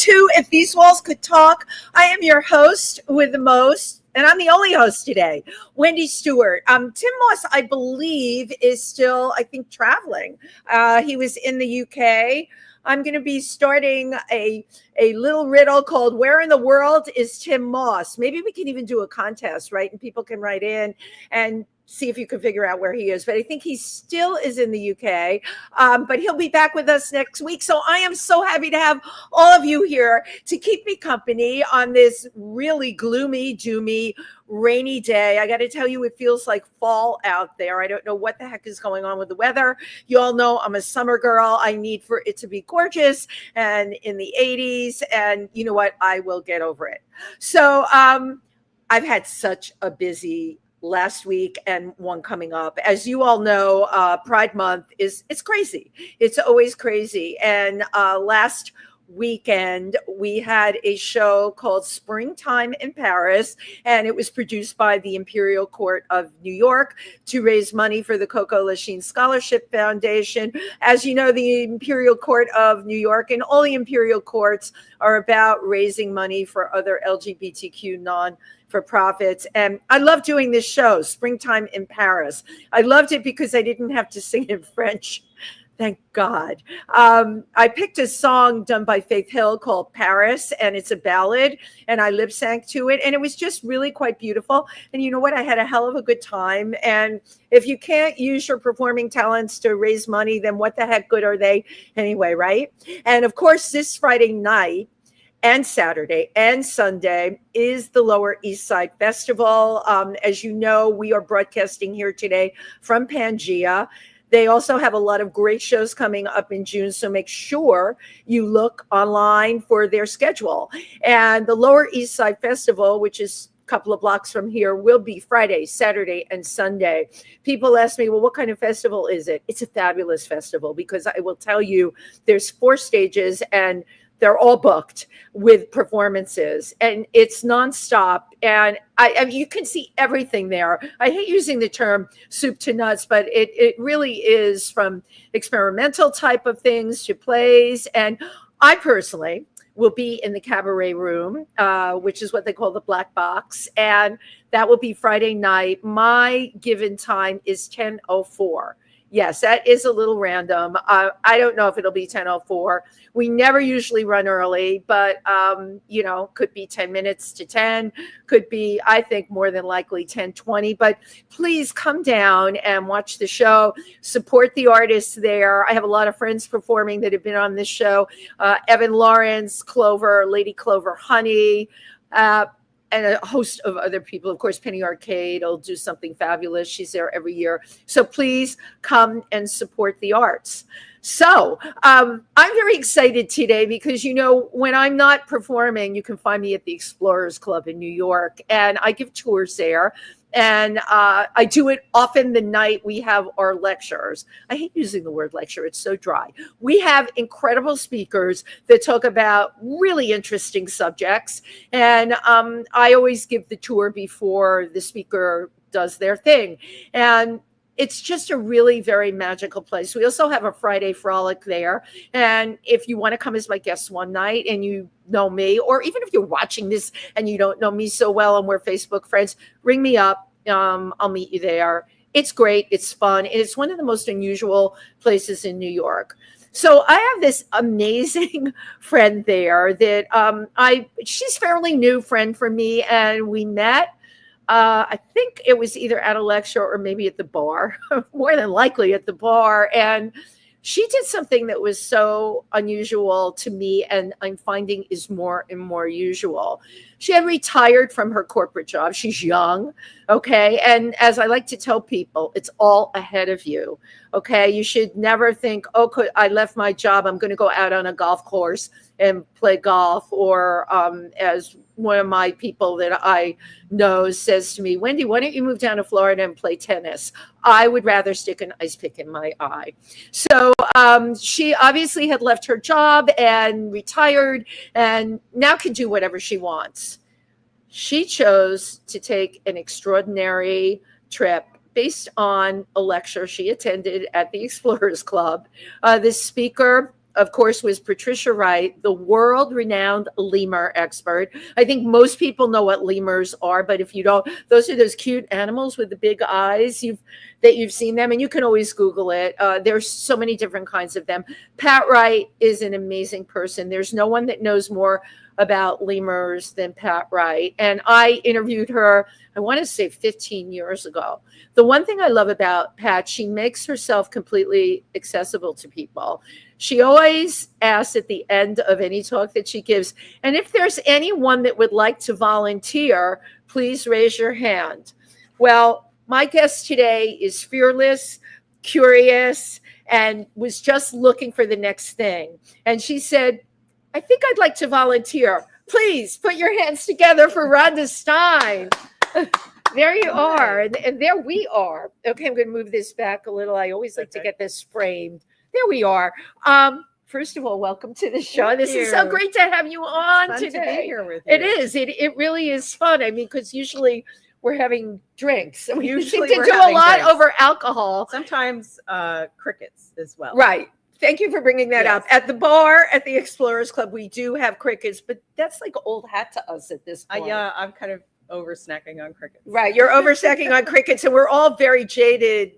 to If These Walls Could Talk. I am your host with the most, and I'm the only host today, Wendy Stuart. Tym Moss, I believe, is still, I think, traveling. He was in the UK. I'm going to be starting a little riddle called Where in the World is Tym Moss? Maybe we can even do a contest, right? And people can write in and see if you can figure out where he is. But I think he still is in the UK, but he'll be back with us next week. So I am so happy to have all of you here to keep me company on this really gloomy, doomy, rainy day. I got to tell you, it feels like fall out there. I don't know what the heck is going on with the weather. You all know I'm a summer girl. I need for it to be gorgeous and in the 80s. And you know what? I will get over it. So I've had such a busy last week and one coming up. As you all know, Pride Month it's crazy. It's always crazy. And last weekend we had a show called Springtime in Paris, and it was produced by the Imperial Court of New York to raise money for the Coco Lachine Scholarship Foundation. As you know, the Imperial Court of New York and all the Imperial Courts are about raising money for other LGBTQ non-for-profits. And I love doing this show, Springtime in Paris. I loved it because I didn't have to sing in French. Thank God. I picked a song done by Faith Hill called Paris, and it's a ballad, and I lip sync to it. And it was just really quite beautiful. And you know what? I had a hell of a good time. And if you can't use your performing talents to raise money, then what the heck good are they anyway, right? And of course, this Friday night and Saturday and Sunday is the Lower Eastside Festival. As you know, we are broadcasting here today from Pangea. They also have a lot of great shows coming up in June, so make sure you look online for their schedule. And the Lower East Side Festival, which is a couple of blocks from here, will be Friday, Saturday, and Sunday. People ask me, well, what kind of festival is it? It's a fabulous festival because I will tell you there's 4 stages and they're all booked with performances, and it's nonstop. And I mean, you can see everything there. I hate using the term soup to nuts, but it really is, from experimental type of things to plays. And I personally will be in the cabaret room, which is what they call the black box. And that will be Friday night. My given time is 10:04. Yes, that is a little random. I don't know if it'll be 10:04. We never usually run early, but, could be 10 minutes to 10, could be, I think, more than likely 10:20. But please come down and watch the show. Support the artists there. I have a lot of friends performing that have been on this show. Evan Lawrence, Clover, Lady Clover Honey, and a host of other people. Of course, Penny Arcade will do something fabulous. She's there every year. So please come and support the arts. So I'm very excited today because, when I'm not performing, you can find me at the Explorers Club in New York, and I give tours there. And I do it often the night we have our lectures. I hate using the word lecture. It's so dry. We have incredible speakers that talk about really interesting subjects. And I always give the tour before the speaker does their thing. And it's just a really very magical place. We also have a Friday frolic there. And if you want to come as my guest one night and you know me, or even if you're watching this and you don't know me so well and we're Facebook friends, ring me up. I'll meet you there. It's great. It's fun. And it's one of the most unusual places in New York. So I have this amazing friend there that she's a fairly new friend for me. And we met. I think it was either at a lecture or maybe at the bar, more than likely at the bar. And she did something that was so unusual to me, and I'm finding is more and more usual. She had retired from her corporate job. She's young, okay? And as I like to tell people, it's all ahead of you, okay? You should never think, I left my job, I'm going to go out on a golf course and play golf. Or as one of my people that I know says to me, Wendy, why don't you move down to Florida and play tennis? I would rather stick an ice pick in my eye. So she obviously had left her job and retired and now can do whatever she wants. She chose to take an extraordinary trip based on a lecture she attended at the Explorers Club. This speaker of course, was Patricia Wright, the world-renowned lemur expert. I think most people know what lemurs are, but if you don't, those are those cute animals with the big eyes. You've seen them, and you can always Google it. There's so many different kinds of them. Pat Wright is an amazing person. There's no one that knows more about lemurs than Pat Wright. And I interviewed her, I want to say 15 years ago. The one thing I love about Pat, she makes herself completely accessible to people. She always asks at the end of any talk that she gives, and if there's anyone that would like to volunteer, please raise your hand. Well, my guest today is fearless, curious, and was just looking for the next thing. And she said, I think I'd like to volunteer. Please put your hands together for Rhonda Stein. There you are. And there we are. Okay, I'm going to move this back a little. I always like to get this framed. There we are. First of all, welcome to the show. This is so great to have you on today. Fun to be here with you. It is. It really is fun. I mean, because usually we're having drinks. We Usually seem to do a lot over alcohol. Sometimes crickets as well. Right. Thank you for bringing that up. At the bar at the Explorers Club, we do have crickets, but that's like old hat to us at this point. Yeah, I'm kind of over snacking on crickets. Right. You're over snacking on crickets, and we're all very jaded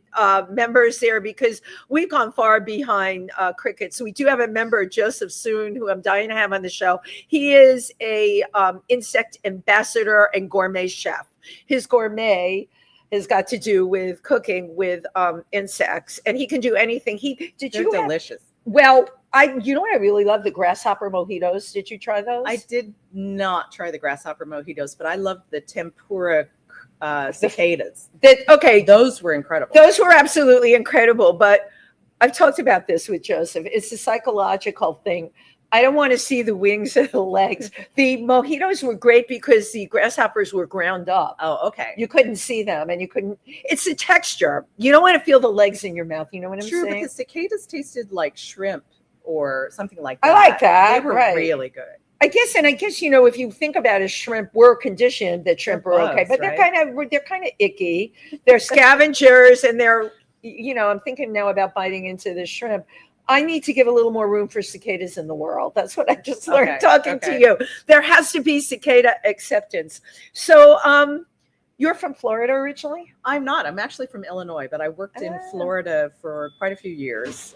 members there because we've gone far behind crickets. We do have a member, Joseph Soon, who I'm dying to have on the show. He is a insect ambassador and gourmet chef. His gourmet has got to do with cooking with insects, and he can do anything. They're delicious. Well, I really love the grasshopper mojitos. Did you try those? I did not try the grasshopper mojitos, but I loved the tempura cicadas. Those were incredible. Those were absolutely incredible. But I've talked about this with Joseph. It's a psychological thing. I don't want to see the wings and the legs. The mojitos were great because the grasshoppers were ground up. Oh, okay. You couldn't see them, and it's the texture. You don't want to feel the legs in your mouth. You know what I'm saying? True, but the cicadas tasted like shrimp or something like that. I like that. They were really good. I guess, if you think about it, shrimp, we're conditioned that shrimp are okay, but they're kind of icky. They're scavengers, and they're, I'm thinking now about biting into the shrimp. I need to give a little more room for cicadas in the world. That's what I just learned talking to you. There has to be cicada acceptance. So you're from Florida originally? I'm not. I'm actually from Illinois, but I worked in Florida for quite a few years.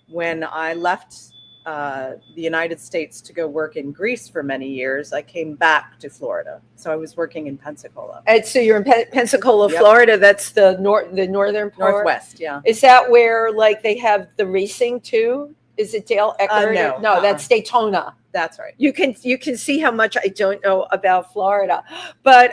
When I left the United States to go work in Greece for many years, I came back to Florida. So I was working in Pensacola. And so you're in Pensacola, Florida. That's the northern part? Northwest, yeah. Is that where they have the racing too? Is it Dale Eckert? No, that's Daytona. That's right. You can see how much I don't know about Florida. But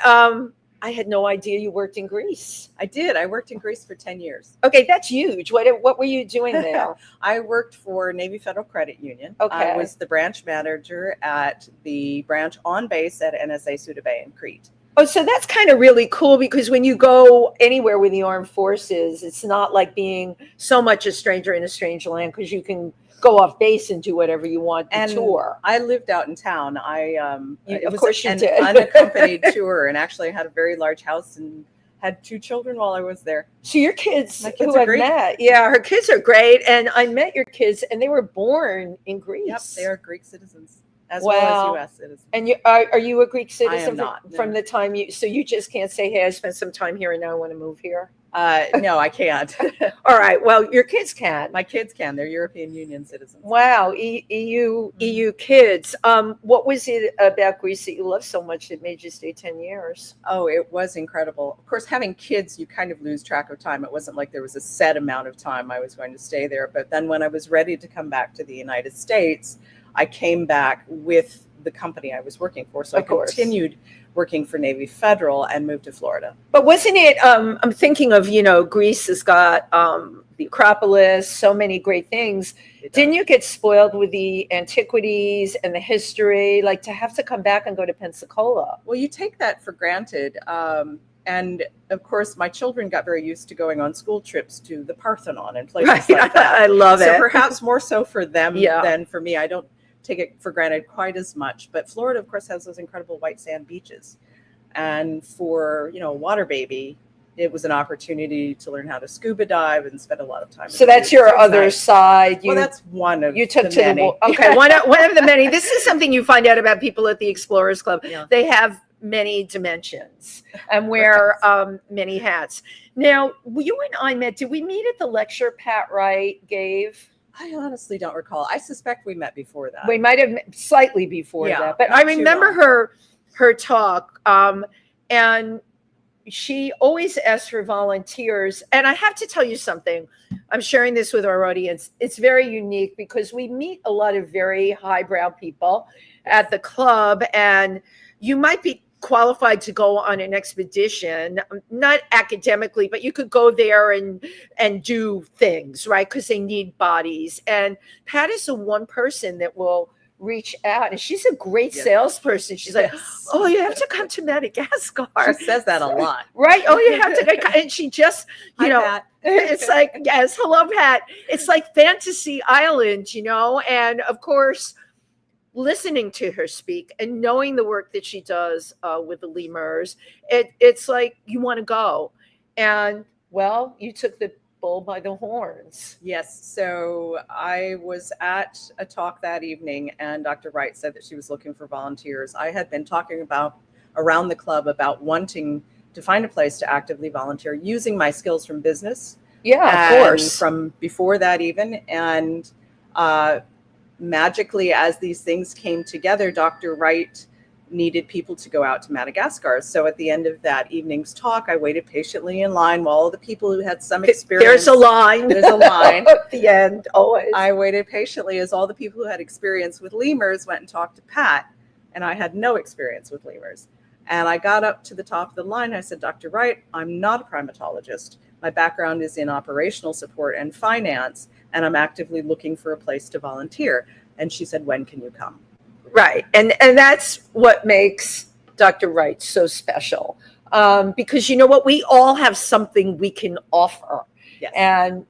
I had no idea you worked in Greece. I did. I worked in Greece for 10 years. Okay, that's huge. What were you doing there? I worked for Navy Federal Credit Union. Okay. I was the branch manager at the branch on base at NSA Suda Bay in Crete. Oh, so that's kind of really cool because when you go anywhere with the armed forces, it's not like being so much a stranger in a strange land because you can go off base and do whatever you want and tour. I lived out in town. Of course you did. Unaccompanied tour, and actually had a very large house and had 2 children while I was there. So your kids, My who kids are I've great. met, her kids are great, and I met your kids, and they were born in Greece. Yep, they are Greek citizens as well as U.S. citizens. And are you a Greek citizen? I am not. From the time so you just can't say, hey, I spent some time here and now I want to move here? No, I can't. All right. Well, your kids can. My kids can. They're European Union citizens. Wow. EU kids. What was it about Greece that you loved so much that made you stay 10 years? Oh, it was incredible. Of course, having kids, you kind of lose track of time. It wasn't like there was a set amount of time I was going to stay there. But then when I was ready to come back to the United States, I came back with the company I was working for. So I continued working for Navy Federal and moved to Florida. But wasn't it, I'm thinking of, Greece has got the Acropolis, so many great things. Didn't you get spoiled with the antiquities and the history, like to have to come back and go to Pensacola? Well, you take that for granted. And of course, my children got very used to going on school trips to the Parthenon and places like that. I love it. So perhaps more so for them than for me. I don't take it for granted quite as much. But Florida, of course, has those incredible white sand beaches. And for, a water baby, it was an opportunity to learn how to scuba dive and spend a lot of time. So that's your other side. Well, that's one of you took the to many. Okay, one of the many. This is something you find out about people at the Explorers Club. Yeah. They have many dimensions and wear many hats. Now, you and I met. Did we meet at the lecture Pat Wright gave? I honestly don't recall. I suspect we met before that. We might have met slightly before that, but not I too remember long. her talk, and she always asks for volunteers. And I have to tell you something. I'm sharing this with our audience. It's very unique because we meet a lot of very highbrow people at the club, and you might be qualified to go on an expedition, not academically, but you could go there and do things, right? Because they need bodies. And Pat is the one person that will reach out, and she's a great salesperson. She's like, oh, you have to come to Madagascar. She says that a lot. Right? Oh, you have to. And she just, Hi, know, Pat. It's like, yes, hello, Pat. It's like Fantasy Island, and of course, listening to her speak and knowing the work that she does with the lemurs, it's like you want to go. And well, you took the bull by the horns. Yes. So I was at a talk that evening, and Dr. Wright said that she was looking for volunteers. I had been talking about around the club about wanting to find a place to actively volunteer using my skills from business. Yeah, of course. From before that even. And magically, as these things came together, Dr. Wright needed people to go out to Madagascar. So at the end of that evening's talk, I waited patiently in line while all the people who had some experience. There's a line. There's a line. At the end, always. I waited patiently as all the people who had experience with lemurs went and talked to Pat, and I had no experience with lemurs. And I got up to the top of the line. I said, Dr. Wright, I'm not a primatologist. My background is in operational support and finance, and I'm actively looking for a place to volunteer. And she said, when can you come? Right. And that's what makes Dr. Wright so special. Because you know what? We all have something we can offer. Yes. And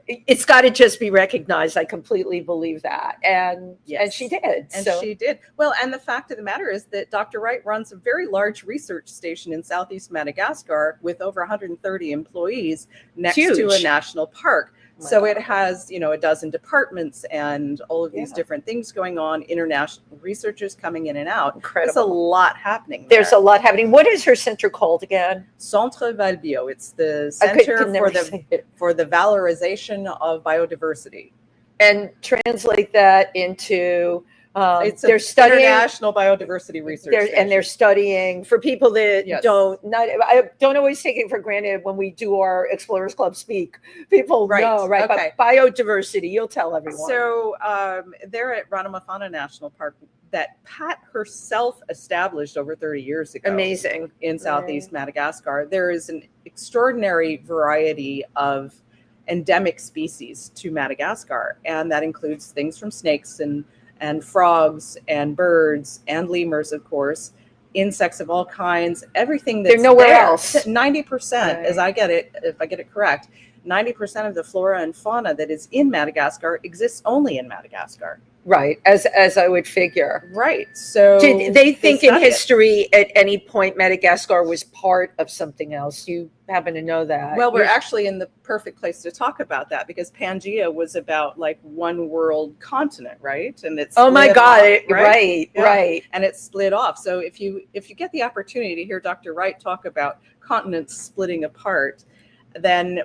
it's got to just be recognized. I completely believe that. And she did. And she did. Well, and the fact of the matter is that Dr. Wright runs a very large research station in Southeast Madagascar with over 130 employees next to a national park. So it has, a dozen departments and all of these different things going on, international researchers coming in and out. Incredible. There's a lot happening there. There's a lot happening. What is her center called again? Centre Valbio. It's the Center for the Valorization of Biodiversity. And translate that into... they're studying International Biodiversity Research Station. And they're studying, for people that I don't always take it for granted when we do our Explorers Club speak. People know, right? Okay. But biodiversity, you'll tell everyone. So they're at Ranamafana National Park that Pat herself established over 30 years ago. Amazing. In Southeast Madagascar. There is an extraordinary variety of endemic species to Madagascar, and that includes things from snakes and frogs and birds and lemurs, of course, insects of all kinds, everything that's nowhere else. 90%, as I get it, if I get it correct, 90% of the flora and fauna that is in Madagascar exists only in Madagascar. Right, as I would figure. Right. So did they think in history at any point Madagascar was part of something else? You happen to know that? Well, we're actually in the perfect place to talk about that, because Pangea was about like one world continent, right? And it's right. And it's split off. So if you get the opportunity to hear Dr. Wright talk about continents splitting apart, then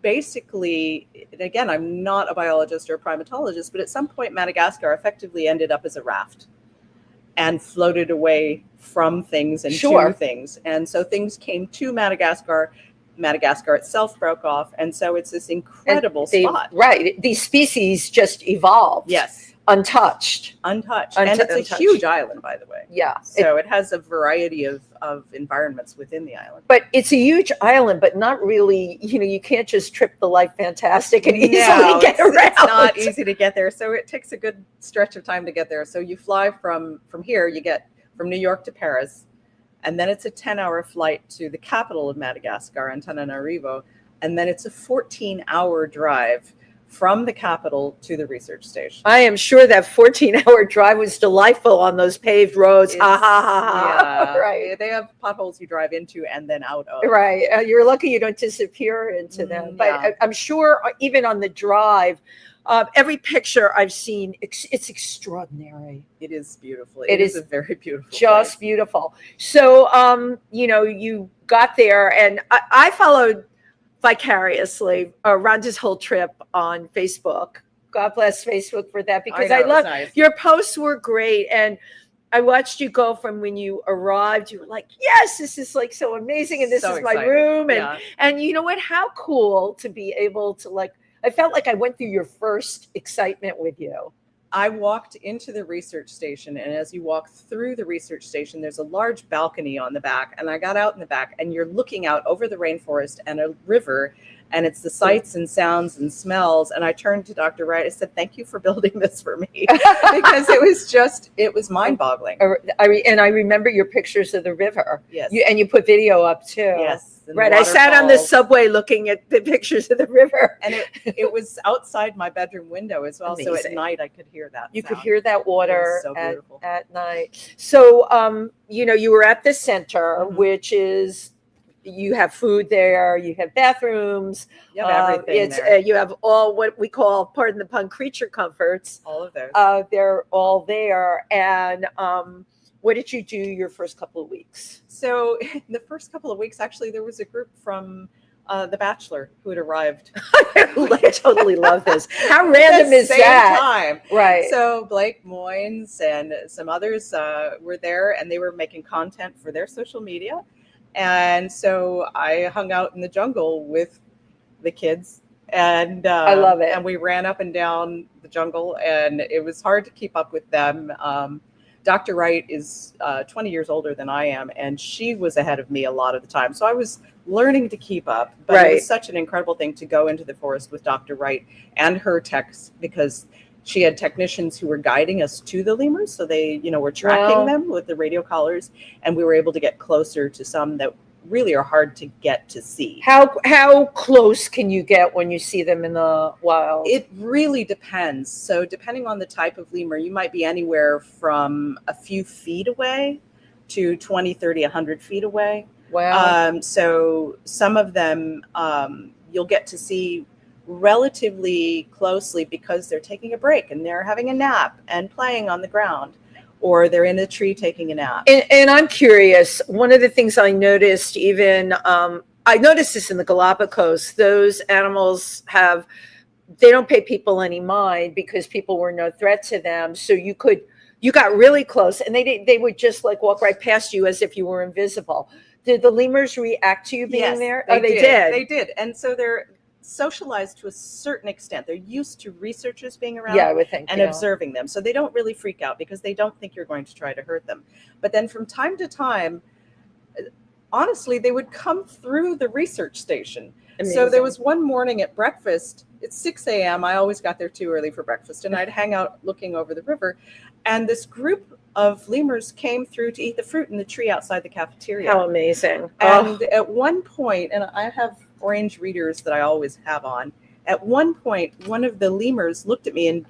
basically, again, I'm not a biologist or a primatologist, but at some point Madagascar effectively ended up as a raft and floated away from things and to things. And so things came to Madagascar. Madagascar itself broke off. And so it's this incredible spot. Right. These species just evolved. Yes. Untouched. And it's a huge island, by the way. Yeah. So it has a variety of environments within the island. But it's a huge island, but not really, you can't just trip the Life Fantastic and easily get around. It's not easy to get there. So it takes a good stretch of time to get there. So you fly from here, you get from New York to Paris, and then it's a 10-hour flight to the capital of Madagascar, Antananarivo, and then it's a 14-hour drive from the capital to the research station. I am sure that 14-hour drive was delightful on those paved roads. Ha ha ha. Yeah, Right. They have potholes you drive into and then out of. Right. You're lucky you don't disappear into them. But Yeah. I'm sure even on the drive, every picture I've seen, it's extraordinary. It is beautiful. It is a very beautiful Just place. beautiful. So, you got there, and I followed vicariously Rhonda's whole trip on Facebook. God bless Facebook for that, because I love nice. your posts were great. And I watched you go from when you arrived, you were like, yes, this is like so amazing. And this So is my excited. room. And, Yeah. and you know what, how cool to be able to I felt like I went through your first excitement with you. I walked into the research station, and as you walk through the research station, there's a large balcony on the back. And I got out in the back, and you're looking out over the rainforest and a river, and it's the sights and sounds and smells. And I turned to Dr. Wright. I said, thank you for building this for me, because it was mind boggling. And I remember your pictures of the river. Yes. And you put video up too. Yes. Right. I sat on the subway looking at the pictures of the river. And it was outside my bedroom window as well. Amazing. So at night I could hear that. You sound. could hear that water so beautiful. at night. So, you were at the center, Mhm. which is, you have food there, you have bathrooms. You have everything there. You have all what we call, pardon the pun, creature comforts. All of those. They're all there. And what did you do your first couple of weeks? So in the first couple of weeks, actually, there was a group from The Bachelor who had arrived. I totally love this. How random is Same that? time. Right. So Blake Moynes and some others were there, and they were making content for their social media. And so I hung out in the jungle with the kids. And I love it. And we ran up and down the jungle, and it was hard to keep up with them. Dr. Wright is 20 years older than I am, and she was ahead of me a lot of the time. So I was learning to keep up, but Right. It was such an incredible thing to go into the forest with Dr. Wright and her techs, because she had technicians who were guiding us to the lemurs. So they, were tracking Wow. them with the radio collars, and we were able to get closer to some that really are hard to get to see. How close can you get when you see them in the wild? It really depends. So depending on the type of lemur, you might be anywhere from a few feet away to 20, 30, 100 feet away. Wow. So some of them you'll get to see relatively closely because they're taking a break and they're having a nap and playing on the ground, or they're in a tree taking a nap. And I'm curious, one of the things I noticed, even I noticed this in the Galapagos, those animals they don't pay people any mind because people were no threat to them. So you got really close, and they would just walk right past you as if you were invisible. Did the lemurs react to you being there? They did. They did. And so they're socialized to a certain extent. They're used to researchers being around, Yeah, I would think, and observing them. So they don't really freak out because they don't think you're going to try to hurt them. But then from time to time, honestly, they would come through the research station. Amazing. So there was one morning at breakfast, it's 6 a.m. I always got there too early for breakfast, and I'd hang out looking over the river. And this group of lemurs came through to eat the fruit in the tree outside the cafeteria. How amazing. And at one point, and I have orange readers that I always have on, at one point, one of the lemurs looked at me and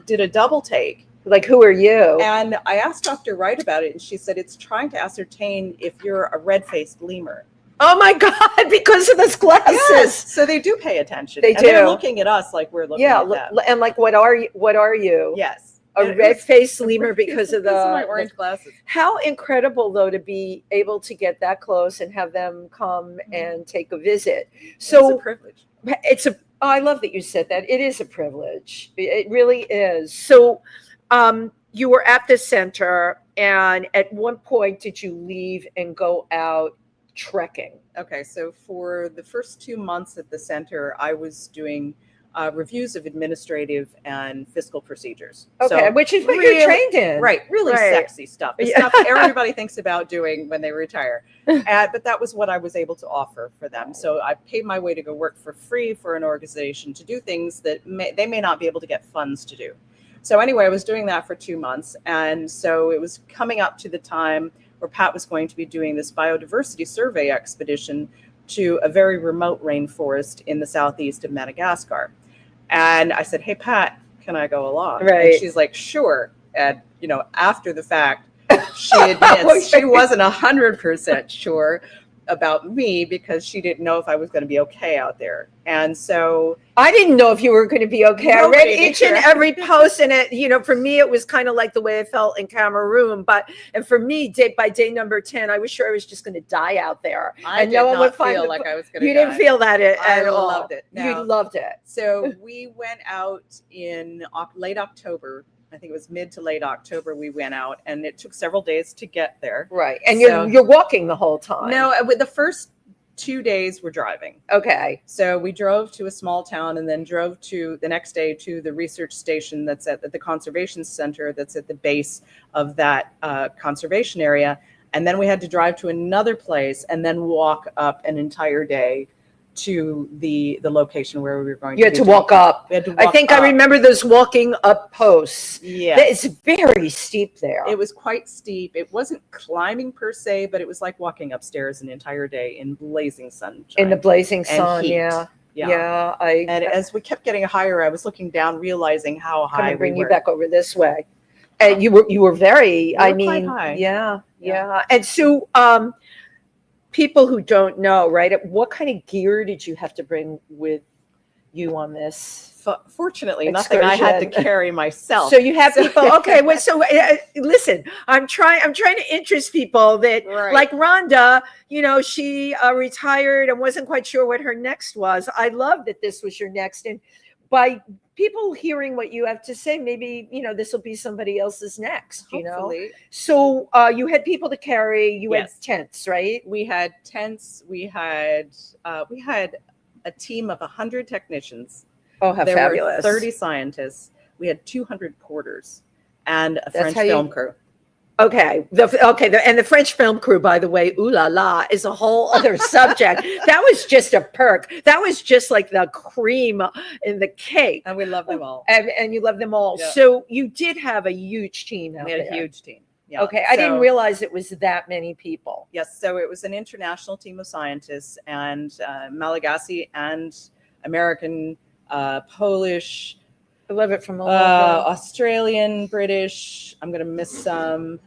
did a double take. Who are you? And I asked Dr. Wright about it, and she said it's trying to ascertain if you're a red-faced lemur. Oh my God, because of those glasses. Yes, so they do pay attention. They and They're do. looking at us like we're looking at them. And what are you? Yes. A red-faced lemur because of my orange glasses. How incredible, though, to be able to get that close and have them come and take a visit. So it's a privilege. I love that you said that. It is a privilege. It really is. So you were at the center, and at one point did you leave and go out trekking? Okay, so for the first 2 months at the center, I was doing reviews of administrative and fiscal procedures. Okay, so which is what you're trained in. Really Right. sexy stuff. The stuff everybody thinks about doing when they retire. But that was what I was able to offer for them. So I paid my way to go work for free for an organization to do things that they may not be able to get funds to do. So anyway, I was doing that for 2 months. And so it was coming up to the time where Pat was going to be doing this biodiversity survey expedition to a very remote rainforest in the southeast of Madagascar. And I said, hey, Pat, can I go along? Right. And she's like, sure. And, after the fact, she admits she wasn't 100% sure about me because she didn't know if I was going to be okay out there. And so I didn't know if you were going to be okay. I read each and every post, and it, for me, it was kind of like the way I felt in Cameroon. And for me, by day number 10, I was sure I was just going to die out there. I did not feel like I was going to die. You didn't feel that at all. I loved it. You loved it. So we went out in late October. I think it was mid to late October we went out, and it took several days to get there. Right. And you're walking the whole time. No, the first 2 days we're driving. Okay. So we drove to a small town and then drove to the next day to the research station that's at the conservation center that's at the base of that conservation area. And then we had to drive to another place and then walk up an entire day to the location where we were going. You had to walk up. I think I remember those walking up posts. Yeah, it's very steep there. It was quite steep. It wasn't climbing per se, but it was like walking upstairs an entire day in blazing sunshine. In the blazing sun, heat. Yeah. And as we kept getting higher, I was looking down, realizing how high. Bring you back over this way, and you were very. Quite high. Yeah. And so, people who don't know, right? What kind of gear did you have to bring with you on this? Fortunately, nothing I had to carry myself. So you have people. Okay, listen. I'm trying to interest people that, like Rhonda, she retired and wasn't quite sure what her next was. I love that this was your next, and by people hearing what you have to say, maybe this will be somebody else's next. Hopefully. So you had people to carry. You had tents, right? We had tents. We had a team of 100 technicians. Oh, how fabulous! Were 30 scientists. We had 200 porters and a French film crew. Okay. And the French film crew, by the way, ooh la la, is a whole other subject. That was just a perk. That was just like the cream in the cake. And we love them all. And you love them all. Yeah. So you did have a huge team out there. We had a huge team. Yeah. Okay. I didn't realize it was that many people. Yes. So it was an international team of scientists, and Malagasy and American, Polish, I love it from all over. Australian, British. I'm going to miss some.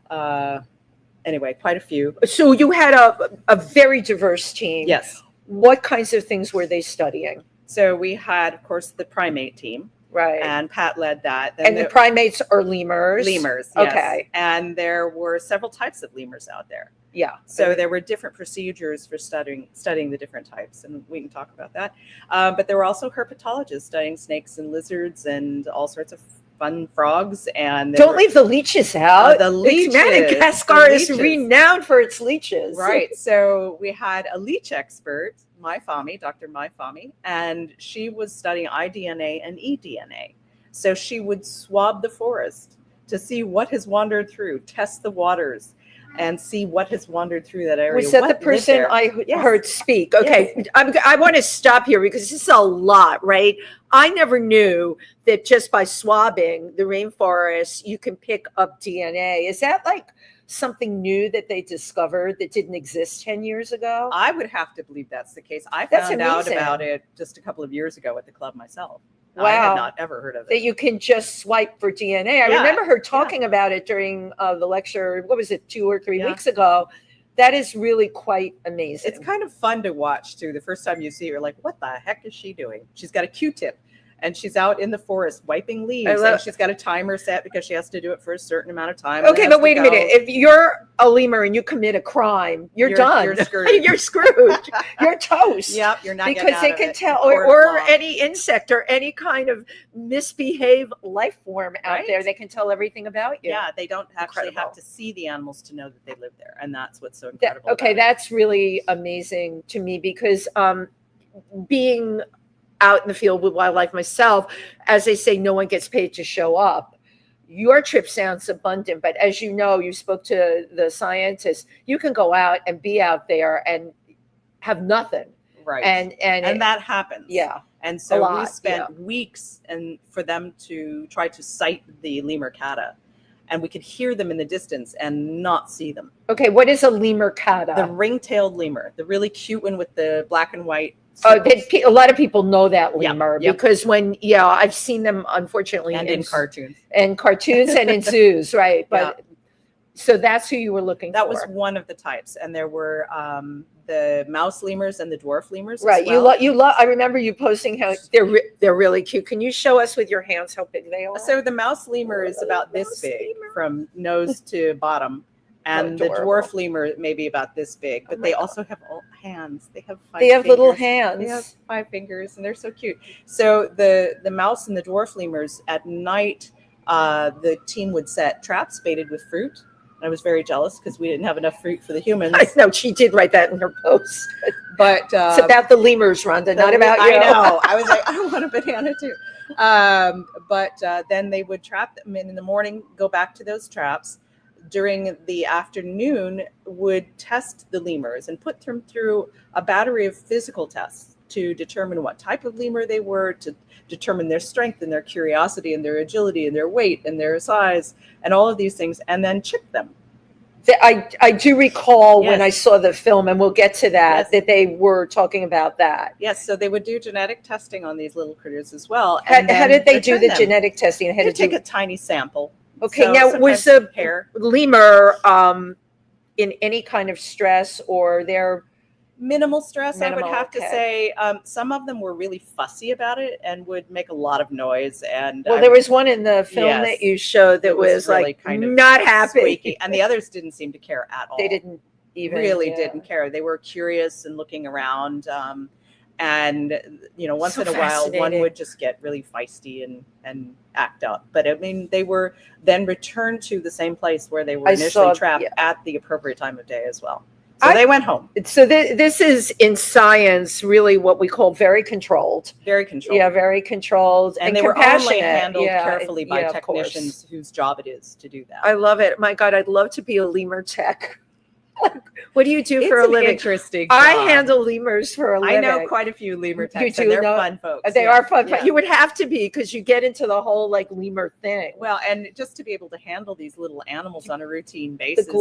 Anyway, quite a few. So you had a very diverse team. Yes. What kinds of things were they studying? So we had, of course, the primate team. Right. And Pat led that. And the primates are lemurs? Lemurs, yes. Okay. And there were several types of lemurs out there. Yeah. So there were different procedures for studying the different types, and we can talk about that. But there were also herpetologists studying snakes and lizards and all sorts of fun frogs. And don't leave the leeches out. The leeches. Madagascar is renowned for its leeches. Right. So we had a leech expert, Dr. Mai Fami, and she was studying iDNA and eDNA. So she would swab the forest to see what has wandered through, test the waters, and see what has wandered through that area. Was that the person I heard speak? Okay, yes. I want to stop here because this is a lot, right? I never knew that just by swabbing the rainforest, you can pick up DNA. Is that like something new that they discovered that didn't exist 10 years ago? I would have to believe that's the case. I found out about it just a couple of years ago at the club myself. Wow. I had not ever heard of it. That you can just swipe for DNA. I remember her talking about it during the lecture, what was it, 2 or 3 weeks ago. That is really quite amazing. It's kind of fun to watch, too. The first time you see her, you're like, what the heck is she doing? She's got a Q-tip, and she's out in the forest wiping leaves. And she's got a timer set because she has to do it for a certain amount of time. Okay, but wait a minute. If you're a lemur and you commit a crime, you're done. You're screwed. You're screwed. You're toast. Yep, you're not because they can tell, or any insect or any kind of misbehaved life form out there, they can tell everything about you. Yeah, they don't actually have to see the animals to know that they live there, and that's what's so incredible. Okay, that's really amazing to me because being out in the field with wildlife myself, as they say, no one gets paid to show up. Your trip sounds abundant, but as you know, you spoke to the scientists, you can go out and be out there and have nothing. Right. And that happens. Yeah. And so we spent weeks for them to try to cite the lemur cata. and we could hear them in the distance and not see them. Okay, what is a lemur cata? The ring-tailed lemur, the really cute one with the black and white. Oh, a lot of people know that lemur Yep. because I've seen them, unfortunately, And in cartoons. And cartoons and in zoos, right? But so that's who you were looking That for. was one of the types, and there were the mouse lemurs and the dwarf lemurs. Right. As well. You love. I remember you posting how they're really cute. Can you show us with your hands how big they are? So the mouse lemur is about this big from nose to bottom, and the dwarf lemur maybe about this big. But they also have all hands. They have 5 They have fingers. little hands. They have 5 fingers, and they're so cute. So the mouse and the dwarf lemurs at night, the team would set traps baited with fruit. I was very jealous because we didn't have enough fruit for the humans. I know she did write that in her post. But it's about the lemurs, Rhonda, not about you. I know. I was like, I want a banana too. But then they would trap them in the morning, go back to those traps. During the afternoon, would test the lemurs and put them through a battery of physical tests to determine what type of lemur they were, to determine their strength and their curiosity and their agility and their weight and their size and all of these things, and then chip them. I do recall when I saw the film, and we'll get to that, that they were talking about that. Yes, so they would do genetic testing on these little critters as well. How did they do the genetic testing? They take a tiny sample. Okay, so now was the hair lemur in any kind of stress, or they're minimal stress? I would have to say some of them were really fussy about it and would make a lot of noise. And there was one in the film that you showed that was really like kind of not happy, squeaky, and the others didn't seem to care at all. They didn't even didn't care. They were curious and looking around. And once in a while, one would just get really feisty and act up. But I mean, they were then returned to the same place where they were initially trapped at the appropriate time of day as well. So they went home. So this is in science really what we call very controlled. Very controlled. Yeah, very controlled. And they were only handled carefully by technicians whose job it is to do that. I love it. My God, I'd love to be a lemur tech. What do you do for a living? Interesting job. I handle lemurs for a living. I know quite a few lemur techs. You do, they're fun folks. They are fun. You would have to be because you get into the whole lemur thing. Well, and just to be able to handle these little animals on a routine basis. The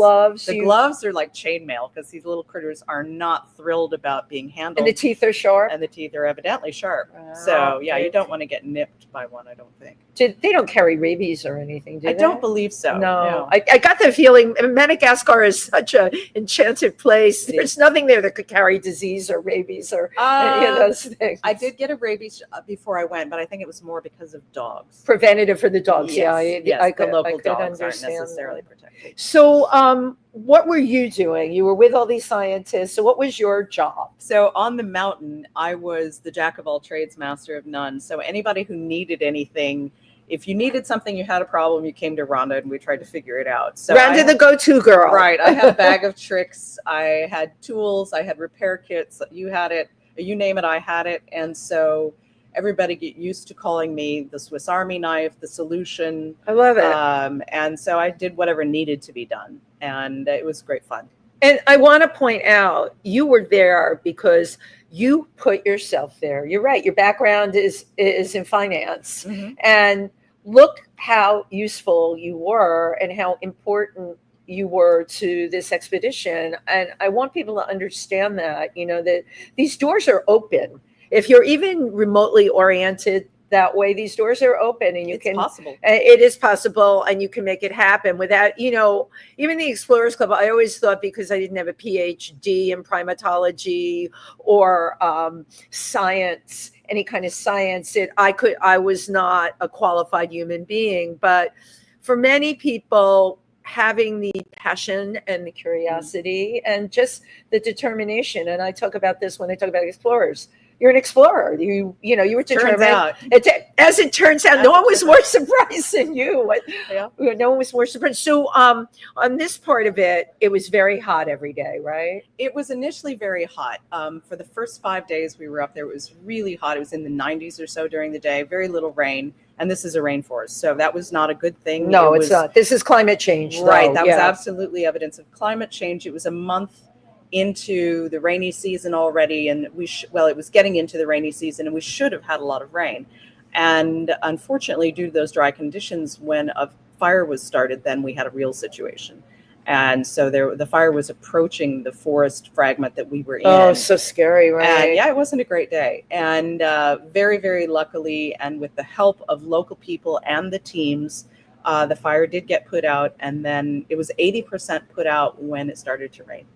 gloves are like chainmail because these little critters are not thrilled about being handled. And the teeth are sharp. And the teeth are evidently sharp. So you don't want to get nipped by one, I don't think. They don't carry rabies or anything, do they? I don't believe so. No. I got the feeling Madagascar is such an enchanted place. There's nothing there that could carry disease or rabies or any of those things. I did get a rabies before I went, but I think it was more because of dogs. Preventative for the dogs, yes. The local dogs aren't necessarily protected. So what were you doing? You were with all these scientists. So what was your job? So on the mountain, I was the jack of all trades, master of none. So anybody who needed anything, if you needed something, you had a problem, you came to Rhonda and we tried to figure it out. So Rhonda, the go-to girl. Right. I had a bag of tricks. I had tools. I had repair kits. You had it. You name it, I had it. And so everybody get used to calling me the Swiss Army knife, the solution. I love it. And so I did whatever needed to be done. And it was great fun. And I want to point out, you were there because you put yourself there. You're right. Your background is in finance. Mm-hmm. And look how useful you were and how important you were to this expedition. And I want people to understand that, that these doors are open. If you're even remotely oriented that way, these doors are open and it's possible. It is possible, and you can make it happen without, even the Explorers Club. I always thought because I didn't have a PhD in primatology or science, any kind of science, I was not a qualified human being. But for many people, having the passion and the curiosity and just the determination, and I talk about this when I talk about explorers. You're an explorer. You were determined. As it turns out, no one was more surprised than you. No one was more surprised. So on this part of it, it was very hot every day, right? It was initially very hot. For the first 5 days we were up there, it was really hot. It was in the 90s or so during the day, very little rain. And this is a rainforest. So that was not a good thing. No, it's not. This is climate change. Right. That was absolutely evidence of climate change. It was a month into the rainy season already, and it was getting into the rainy season, and we should have had a lot of rain. And unfortunately, due to those dry conditions, when a fire was started, then we had a real situation. And so the fire was approaching the forest fragment that we were in. Oh, so scary, right? And yeah, it wasn't a great day. And very, very luckily, and with the help of local people and the teams, the fire did get put out. And then it was 80% put out when it started to rain.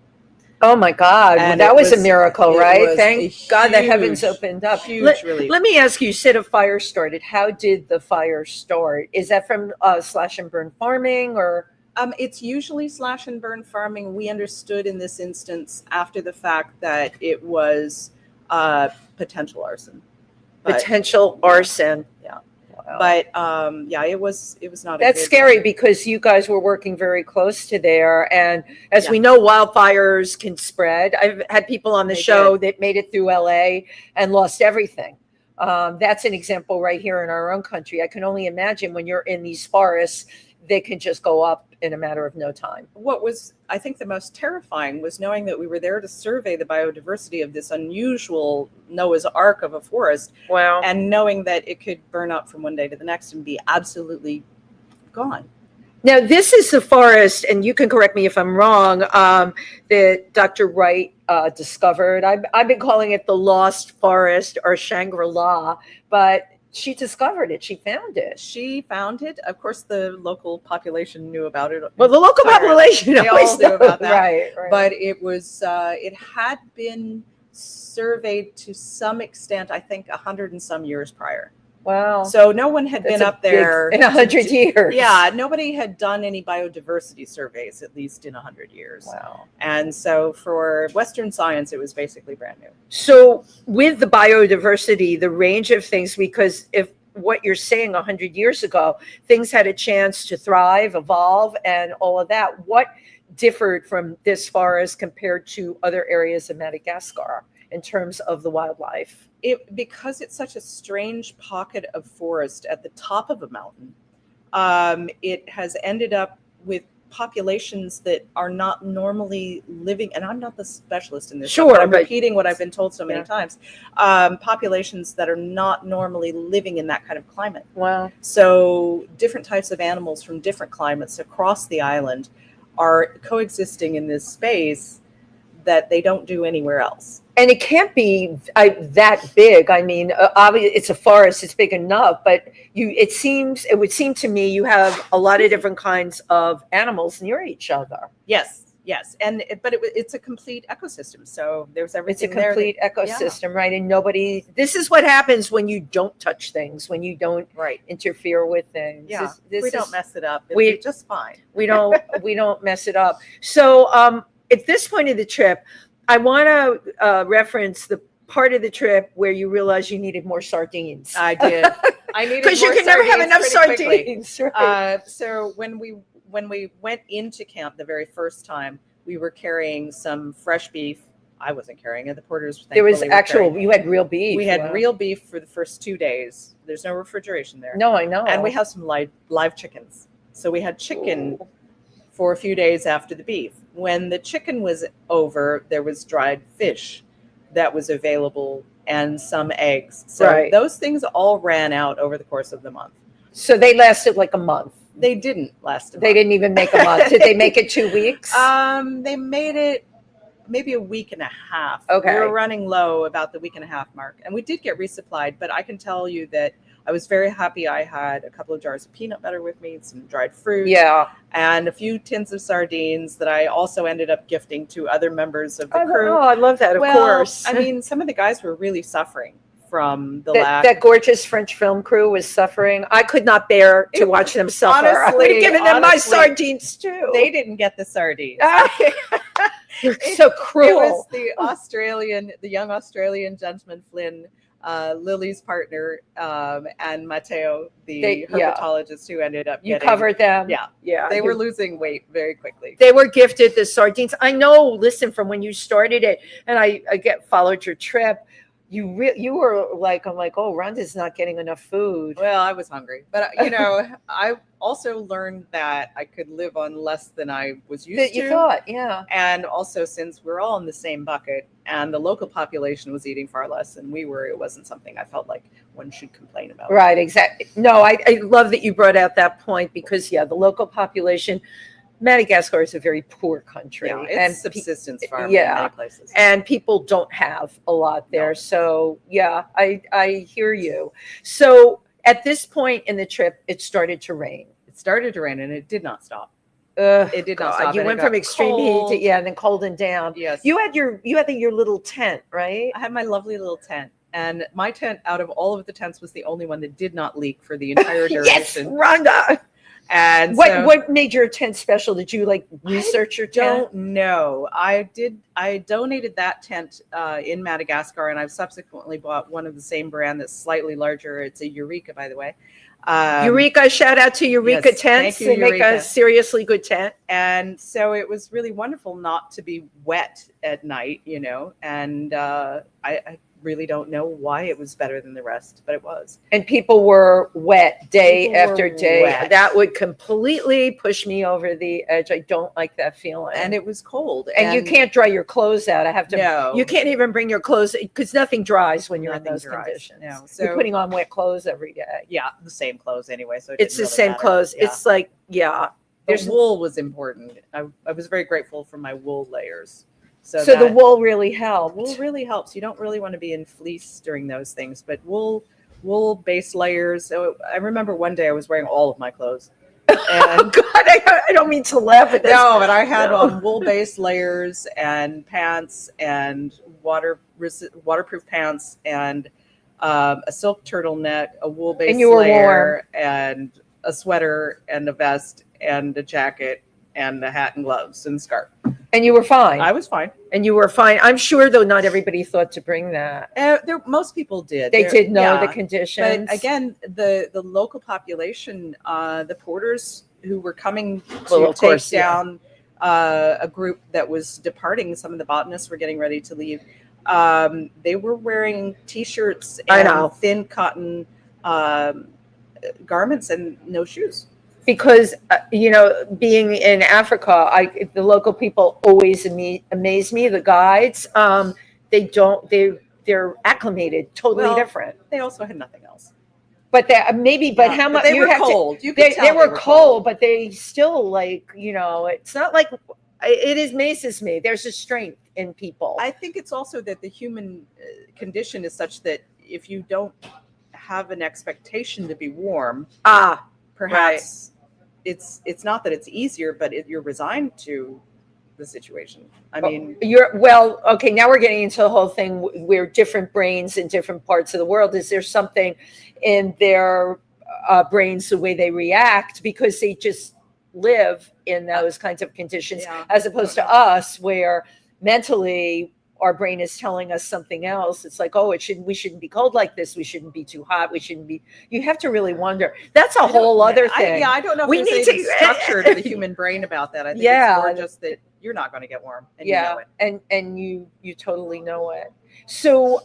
Oh my God. Well, And that it was a miracle, right? was Thank a God the huge, heavens opened up. Huge relief. Let me ask you, you said a fire started. How did the fire start? Is that from slash and burn farming or? It's usually slash and burn farming. We understood in this instance after the fact that it was potential arson. Potential arson. Yeah. Wow. But yeah, it was not. That's scary because you guys were working very close to there, and as we know, wildfires can spread. I've had people on the show that made it through LA and lost everything. That's an example right here in our own country. I can only imagine when you're in these forests, they can just go up in a matter of no time. What was, I think, the most terrifying was knowing that we were there to survey the biodiversity of this unusual Noah's Ark of a forest. Wow. And knowing that it could burn up from one day to the next and be absolutely gone. Now, this is the forest, and you can correct me if I'm wrong, that Dr. Wright discovered. I've been calling it the Lost Forest or Shangri-La, but she discovered it. She found it. She found it. Of course, the local population knew about it. Well, the local population they always all knew about that. Right. But it was, it had been surveyed to some extent, I think 100 and some years prior. Wow. So no one had been up there in 100 years. Yeah, nobody had done any biodiversity surveys, at least in 100 years. Wow. And so for Western science, it was basically brand new. So with the biodiversity, the range of things, because if what you're saying 100 years ago, things had a chance to thrive, evolve, and all of that, what differed from this forest compared to other areas of Madagascar in terms of the wildlife? Because it's such a strange pocket of forest at the top of a mountain, it has ended up with populations that are not normally living, and I'm not the specialist in this. Sure, but I'm repeating what I've been told so many times. Populations that are not normally living in that kind of climate. Wow. So different types of animals from different climates across the island are coexisting in this space that they don't do anywhere else. And it can't be that big. I mean, obviously it's a forest, it's big enough, but it would seem to me you have a lot of different kinds of animals near each other. Yes. But it's a complete ecosystem. So there's everything. It's a complete ecosystem, right? And this is what happens when you don't touch things, when you don't interfere with things. Yeah. We don't mess it up. It'll be just fine. We don't mess it up. So at this point of the trip, I want to reference the part of the trip where you realized you needed more sardines. I did. I needed because you can never have enough sardines. Right? So when we went into camp the very first time, we were carrying some fresh beef. I wasn't carrying it. The porters. There was you had real beef. We had real beef for the first 2 days. There's no refrigeration there. No, I know. And we have some live chickens. So we had chicken for a few days after the beef. When the chicken was over, there was dried fish that was available and some eggs. So those things all ran out over the course of the month. So they lasted like a month. They didn't last a month. They didn't even make a month. Did they make it 2 weeks? They made it maybe a week and a half. Okay. We were running low about the week and a half mark. And we did get resupplied, but I can tell you that I was very happy I had a couple of jars of peanut butter with me, some dried fruit, and a few tins of sardines that I also ended up gifting to other members of the crew. Oh, I love that, of course. I mean, some of the guys were really suffering from the lack. That gorgeous French film crew was suffering. I could not bear to watch them suffer. Honestly, I would have given them my sardines too. They didn't get the sardines. You're so cruel. It was the young Australian gentleman, Flynn, Lily's partner, and Matteo, the herpetologist who ended up You covered them. Yeah. They were losing weight very quickly. They were gifted the sardines. I know, listen, from when you started it, and I followed your trip, you were like, I'm like, oh, Rhonda's not getting enough food. Well, I was hungry, but I also learned that I could live on less than I was used That to. you thought, yeah. And also, since we're all in the same bucket and the local population was eating far less than we were, it wasn't something I felt like one should complain about. Right, exactly. No, I love that you brought out that point because, yeah, the local population, Madagascar is a very poor country. Yeah, it's and subsistence farming in many places. And people don't have a lot there. No. So, yeah, I hear you. So at this point in the trip, it started to rain. It started to rain and it did not stop. It did not stop. You and went it from got extreme cold. heat to, and then cold and down. Yes. You had your little tent, right? I had my lovely little tent. And my tent, out of all of the tents, was the only one that did not leak for the entire duration. Yes, Rhonda. And what made your tent special? Did you like research your tent? Don't know. I donated that tent in Madagascar, and I've subsequently bought one of the same brand that's slightly larger. It's a Eureka, by the way. Eureka, shout out to Eureka yes, Tents. thank you, They make Eureka. a seriously good tent. And so it was really wonderful not to be wet at night, and I really don't know why it was better than the rest, but it was. And people were wet day People after were day. wet. That would completely push me over the edge. I don't like that feeling. And it was cold. And you can't dry your clothes out. I have to. No. You can't even bring your clothes because nothing dries when you're in Nothing those dries, conditions. no. You're So- putting on wet clothes every day. Yeah, the same clothes anyway. So It's the didn't really same matter. clothes. Yeah. It's like, yeah. The wool was important. I was very grateful for my wool layers. So the wool really helped. wool really helps. You don't really want to be in fleece during those things, but wool base layers. So I remember one day I was wearing all of my clothes. Oh And God, I don't mean to laugh at this. no, but I had No. on wool base layers and pants and waterproof pants and a silk turtleneck, a wool base And you were layer, and a sweater and a vest and a jacket and a hat and gloves and scarf. And you were fine. I was fine. And you were fine. I'm sure, though, not everybody thought to bring that. Most people did. They did know the yeah. conditions. But again, the local population, the porters who were coming to Well, of take course, yeah. down a group that was departing, some of the botanists were getting ready to leave. They were wearing T-shirts I and know. thin cotton garments and no shoes. Because being in Africa, the local people always amaze me. The guides, they're acclimated, totally Well, different. They also had nothing else. But how But much they you were have to- cold. You could They tell were cold, but they still it's not like it amazes me. There's a strength in people. I think it's also that the human condition is such that if you don't have an expectation to be warm, perhaps it's not that it's easier, but you're resigned to the situation. I mean, okay. Now we're getting into the whole thing where different brains in different parts of the world. Is there something in their brains, the way they react, because they just live in those kinds of conditions, Yeah. as opposed to us, where mentally our brain is telling us something else. It's like, we shouldn't be cold like this. We shouldn't be too hot. We shouldn't be. You have to really wonder. That's a whole other thing. I don't know if We there's need any structure to the human brain about that. I think it's more just that you're not going to get warm, and you know it. And you totally know it. So,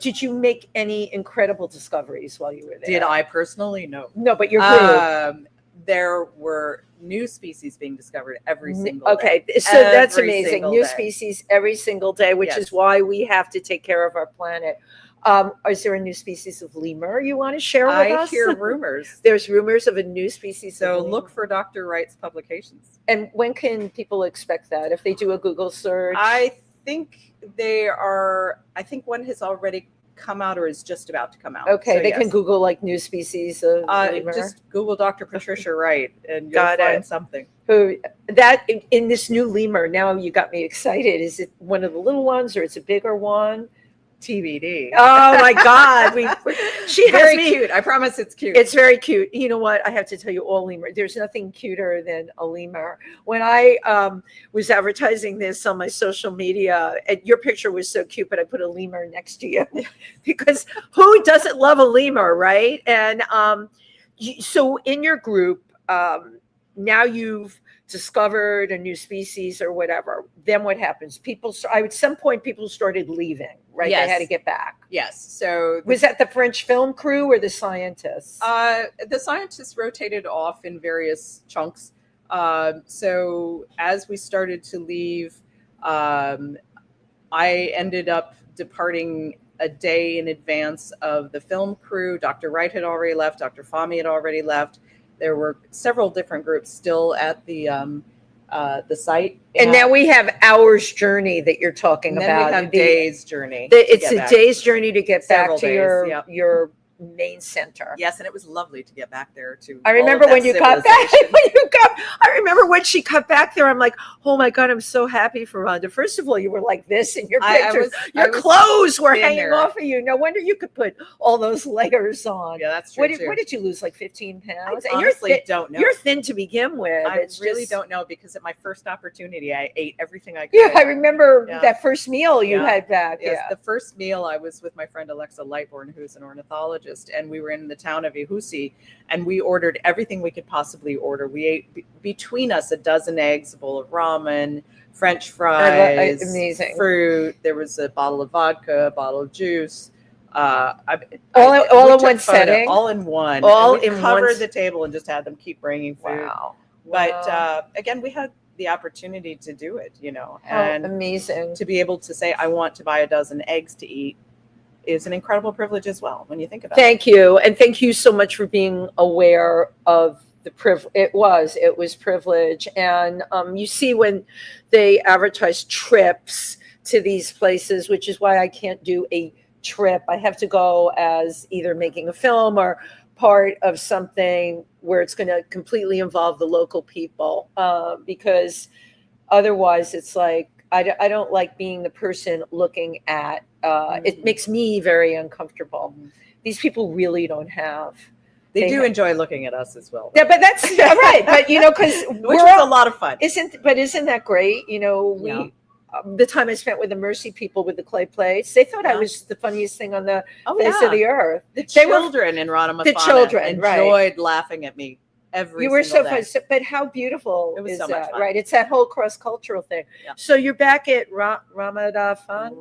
did you make any incredible discoveries while you were there? Did I personally? No. No, but your group. There were new species being discovered every single Okay, day. so that's Every amazing. single New day. species every single day, which Yes. is why we have to take care of our planet. Is there a new species of lemur you want to share with I us? hear rumors. There's rumors of a new species. So of lemur. look for Dr. Wright's publications. And when can people expect that? If they do a Google search? I think one has already come out or is just about to come out. Okay, So, they yes. can Google like new species of lemur. Just Google Dr. Patricia Wright and you'll Got find it. something. Who that in this new lemur? Now you got me excited. Is it one of the little ones or it's a bigger one? TBD. Oh my God! She has Very me. cute. I promise it's cute. It's very cute. You know what? I have to tell you, all lemur. There's nothing cuter than a lemur. When I was advertising this on my social media, and your picture was so cute, but I put a lemur next to you because who doesn't love a lemur, right? And so in your group, now you've discovered a new species or whatever, then what happens? At some point, people started leaving, right? Yes. They had to get back. Yes. So Was that the French film crew or the scientists? the scientists rotated off in various chunks. So as we started to leave, I ended up departing a day in advance of the film crew. Dr. Wright had already left. Dr. Fahmy had already left. There were several different groups still at the site. And now we have hours journey that you're talking and about. Then we have days journey. It's a day's journey to get back Several to days, your main center. Yes, and it was lovely to get back there too. I remember when you got back. I remember when she cut back there. I'm like, oh my God, I'm so happy for Rhonda. First of all, you were like this in your pictures. Your clothes were hanging off of you. No wonder you could put all those layers on. Yeah, that's true. What did you lose? Like 15 pounds? I honestly don't know. You're thin to begin with. I really don't know, because at my first opportunity, I ate everything I could. Yeah, I remember that first meal you had back. Yes, the first meal I was with my friend Alexa Lightborn, who's an ornithologist, and we were in the town of Ihusi, and we ordered everything we could possibly order. We ate between us a dozen eggs, a bowl of ramen, French fries, amazing fruit. There was a bottle of vodka, a bottle of juice. All in one setting. All in one. Covered the table and just had them keep bringing food. Wow. But again, we had the opportunity to do it, and amazing to be able to say, I want to buy a dozen eggs to eat is an incredible privilege as well, when you think about it. Thank you. And thank you so much for being aware of the privilege. It was privilege. And you see, when they advertise trips to these places, which is why I can't do a trip. I have to go as either making a film or part of something where it's going to completely involve the local people, because otherwise it's like, I don't like being the person looking at, it makes me very uncomfortable. These people really don't have. They do enjoy looking at us as well. Yeah, but that's right. But because which was a lot of fun. Isn't that great? The time I spent with the Mercy people with the clay plates, they thought I was the funniest thing on the face of the earth. The children in Rhonda enjoyed laughing at me. You were so fun, but how beautiful is that? Right, it's that whole cross-cultural thing. Yeah. So you're back at Ramadafan.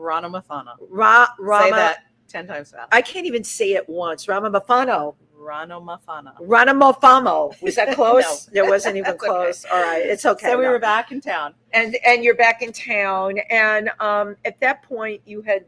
Say that 10 times fast. I can't even say it once. Ranomafano. Was that close? No, it wasn't even close. Okay. All right, it's okay. So we were back in town, and you're back in town, and at that point you had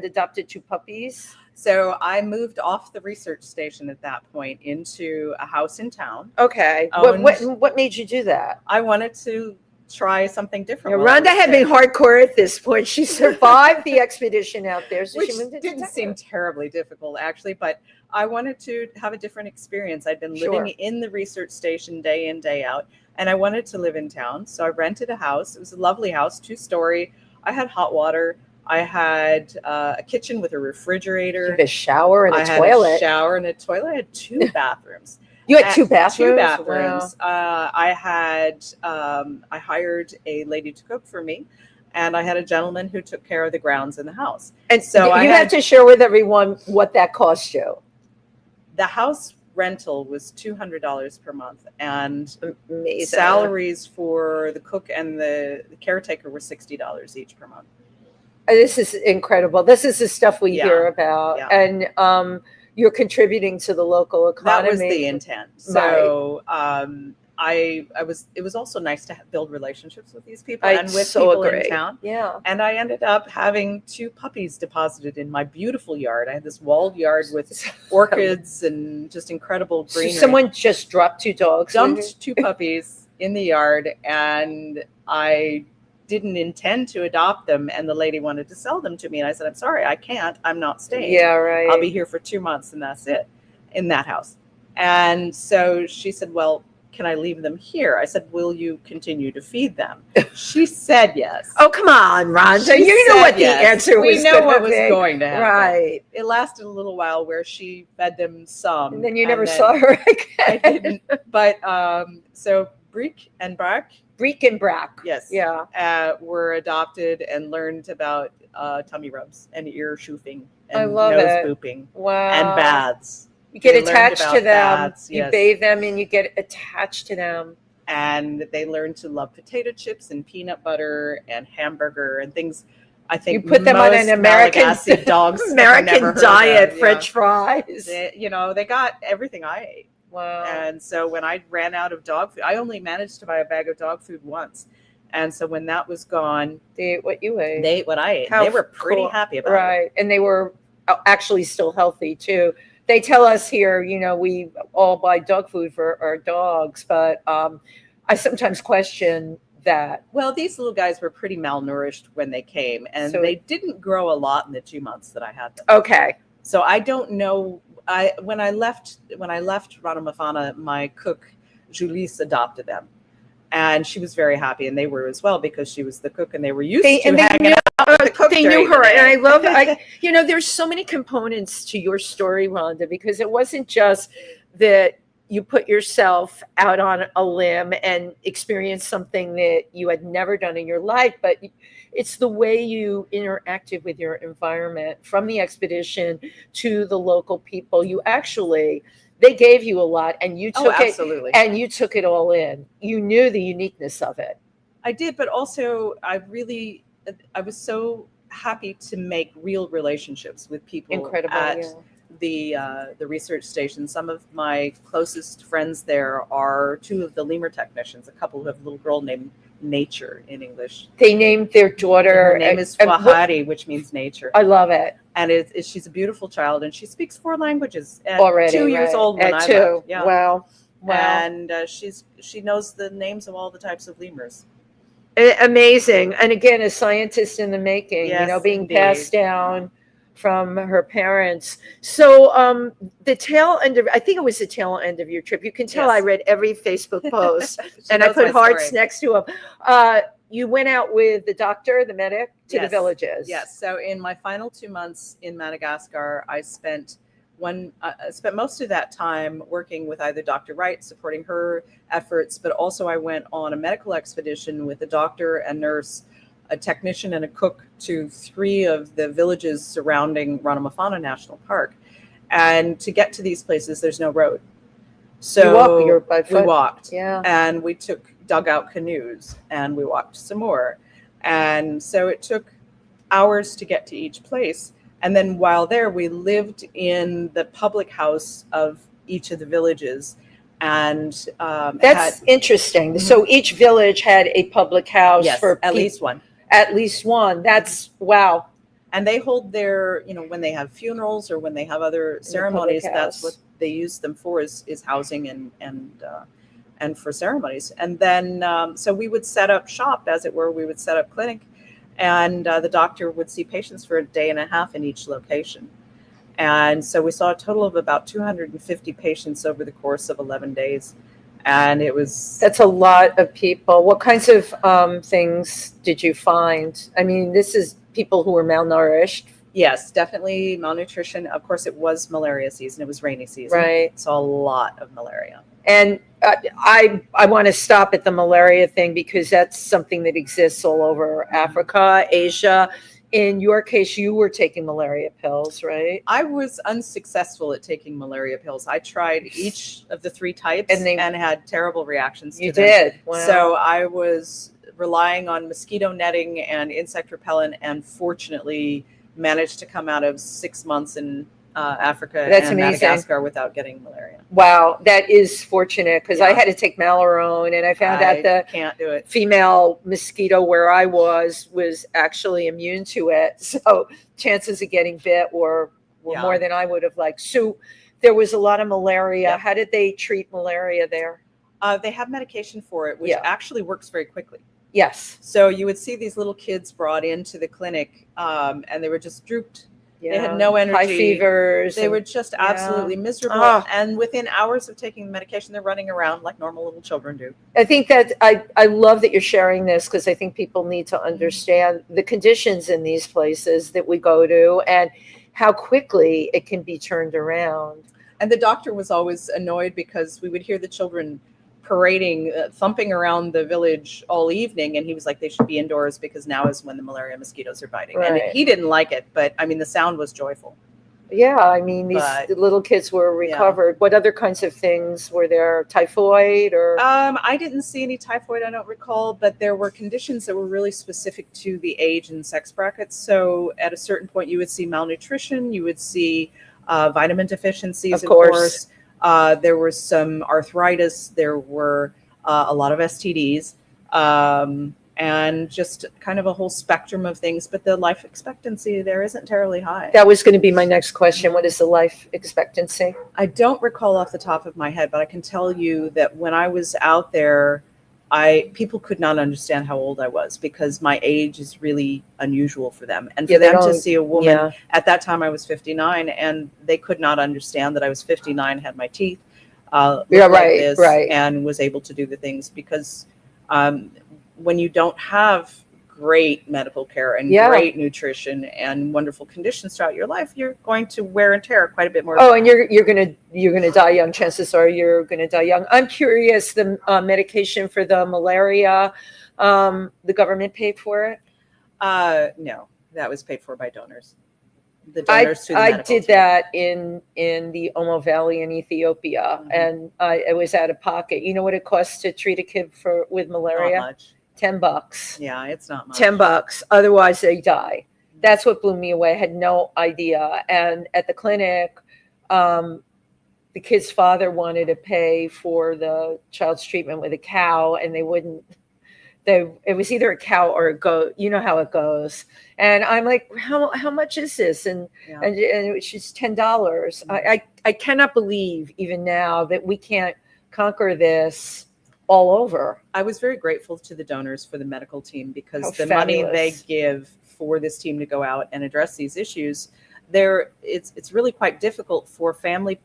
adopted 2 puppies. So I moved off the research station at that point into a house in town. Okay. What made you do that? I wanted to try something different. Yeah, Rhonda had been hardcore at this point. She survived the expedition out there. So which didn't seem terribly difficult, actually, but I wanted to have a different experience. I'd been living in the research station day in, day out, and I wanted to live in town. So I rented a house. It was a lovely house, 2-story. I had hot water. I had a kitchen with a refrigerator. You had a shower and a toilet. I had 2 bathrooms. You had 2 bathrooms? 2 bathrooms. Wow. I hired a lady to cook for me, and I had a gentleman who took care of the grounds in the house. And so you have to share with everyone what that cost you. The house rental was $200 per month, and amazing. Salaries for the cook and the caretaker were $60 each per month. This is incredible. This is the stuff we hear about. Yeah. And you're contributing to the local economy. That was the intent. So it was also nice to build relationships with these people and with people in town. Yeah. And I ended up having 2 puppies deposited in my beautiful yard. I had this walled yard with orchids and just incredible greenery. So someone just dropped 2 dogs. Dumped 2 puppies in the yard, and I didn't intend to adopt them, and the lady wanted to sell them to me, and I said, I'm sorry, I can't. I'm not staying. Yeah, right. I'll be here for 2 months, and that's it, in that house. And so she said, well, can I leave them here? I said, will you continue to feed them? She said yes. Oh, come on, Rhonda. You know what the answer was. We know what was going to happen. Right. It lasted a little while where she fed them some. And then you never saw her again. I didn't. But so Breek and Brack. Yes. Yeah. Were adopted and learned about tummy rubs and ear shoofing and nose booping. Wow. And baths. You get attached to them. You bathe them and you get attached to them. and they learned to love potato chips and peanut butter and hamburger and things. I think you put them on an American Malagasy dogs American diet, French fries. They got everything I ate. Wow. And so when I ran out of dog food, I only managed to buy a bag of dog food once. And so when that was gone, they ate what you ate. They ate what I ate. They were pretty happy about it. Right. And they were actually still healthy too. They tell us here, we all buy dog food for our dogs, but I sometimes question that. Well, these little guys were pretty malnourished when they came, and they didn't grow a lot in the 2 months that I had them. Okay. So I don't know. When I left Rhonda, my cook Julisse adopted them, and she was very happy, and they were as well, because she was the cook, and they were used to hanging out with the cook. They knew her, and I love. There's so many components to your story, Rhonda, because it wasn't just that you put yourself out on a limb and experienced something that you had never done in your life, but it's the way you interacted with your environment, from the expedition to the local people. They gave you a lot, and you took absolutely. And you took it all in. You knew the uniqueness of it. I did, but also I was so happy to make real relationships with people. Incredible, the research station. Some of my closest friends there are two of the lemur technicians, a couple who have a little girl named Nature in English. They named their daughter. Her name is Fahari, which means nature. I love it. And she's a beautiful child, and she speaks 4 languages. At already, 2 years old when at I 2. left. Yeah. Wow. And she knows the names of all the types of lemurs. Amazing. And again, a scientist in the making, yes, being indeed. Passed down from her parents. So I think it was the tail end of your trip. You can tell yes. I read every Facebook post and I put hearts story. Next to them. You went out with the doctor, the medic, to yes. the villages. Yes. So in my final 2 months in Madagascar, I spent most of that time working with either Dr. Wright, supporting her efforts, but also I went on a medical expedition with a doctor, a nurse, a technician, and a cook to 3 of the villages surrounding Rhonda National Park. And to get to these places, there's no road. So we walked. Yeah. And we took dugout canoes, and we walked some more. And so it took hours to get to each place. And then while there, we lived in the public house of each of the villages. And that's interesting. Mm-hmm. So each village had a public house for at least one. At least one. That's wow. And they hold their, when they have funerals or when they have other ceremonies, that's what they use them for, is housing and for ceremonies. And then so we would set up shop, as it were. We would set up clinic, and the doctor would see patients for a day and a half in each location. And so we saw a total of about 250 patients over the course of 11 days. And that's a lot of people. What kinds of things did you find? I mean, this is people who were malnourished. Yes, definitely malnutrition. Of course, it was malaria season. It was rainy season. Right. So a lot of malaria. And I want to stop at the malaria thing, because that's something that exists all over Africa, Asia. In your case, you were taking malaria pills, right? I was unsuccessful at taking malaria pills. I tried each of the 3 types and had terrible reactions to them. You did? Wow. So I was relying on mosquito netting and insect repellent, and fortunately managed to come out of 6 months in Africa and Madagascar without getting malaria. Wow, that is fortunate, because I had to take Malarone, and I found out the can't do it. Female mosquito where I was actually immune to it. So chances of getting bit were more than I would have liked. So there was a lot of malaria. How did they treat malaria there? They have medication for it, which actually works very quickly. Yes. So you would see these little kids brought into the clinic, and they were just drooped. Yeah. They had no energy. High fevers. They were just absolutely miserable. And within hours of taking the medication, they're running around like normal little children do. I think that I love that you're sharing this, because I think people need to understand the conditions in these places that we go to and how quickly it can be turned around. And the doctor was always annoyed, because we would hear the children parading, thumping around the village all evening, and he was like, they should be indoors, because now is when the malaria mosquitoes are biting. Right. And he didn't like it, but I mean, the sound was joyful. Yeah, I mean, these But, little kids were yeah. recovered. What other kinds of things were there? Typhoid or? I didn't see any typhoid, I don't recall, but there were conditions that were really specific to the age and sex brackets. So at a certain point, you would see malnutrition, you would see vitamin deficiencies, Of course. There was some arthritis, there were a lot of STDs, and just kind of a whole spectrum of things. But the life expectancy there isn't terribly high. That was going to be my next question. What is the life expectancy? I don't recall off the top of my head, but I can tell you that when I was out there, people could not understand how old I was because my age is really unusual for them. And for them to see a woman, at that time I was 59, and they could not understand that I was 59, had my teeth like this, and was able to do the things because when you don't have great medical care and great nutrition and wonderful conditions throughout your life, you're going to wear and tear quite a bit more. Oh, and you're gonna die young. Chances are you're gonna die young. I'm curious. The medication for the malaria, the government paid for it? No, that was paid for by donors. The donors to the I medical did team. that in the Omo Valley in Ethiopia, and it was out of pocket. You know what it costs to treat a kid with malaria? Not much. $10. Yeah, it's not much. $10. Otherwise, they die. That's what blew me away. I had no idea. And at the clinic, the kid's father wanted to pay for the child's treatment with a cow, and they wouldn't. It was either a cow or a goat. You know how it goes. And I'm like, how much is this? And it was just $10. I cannot believe even now that we can't conquer this all over. I was very grateful to the donors for the medical team because the money they give for this team to go out and address these issues, it's really quite difficult for family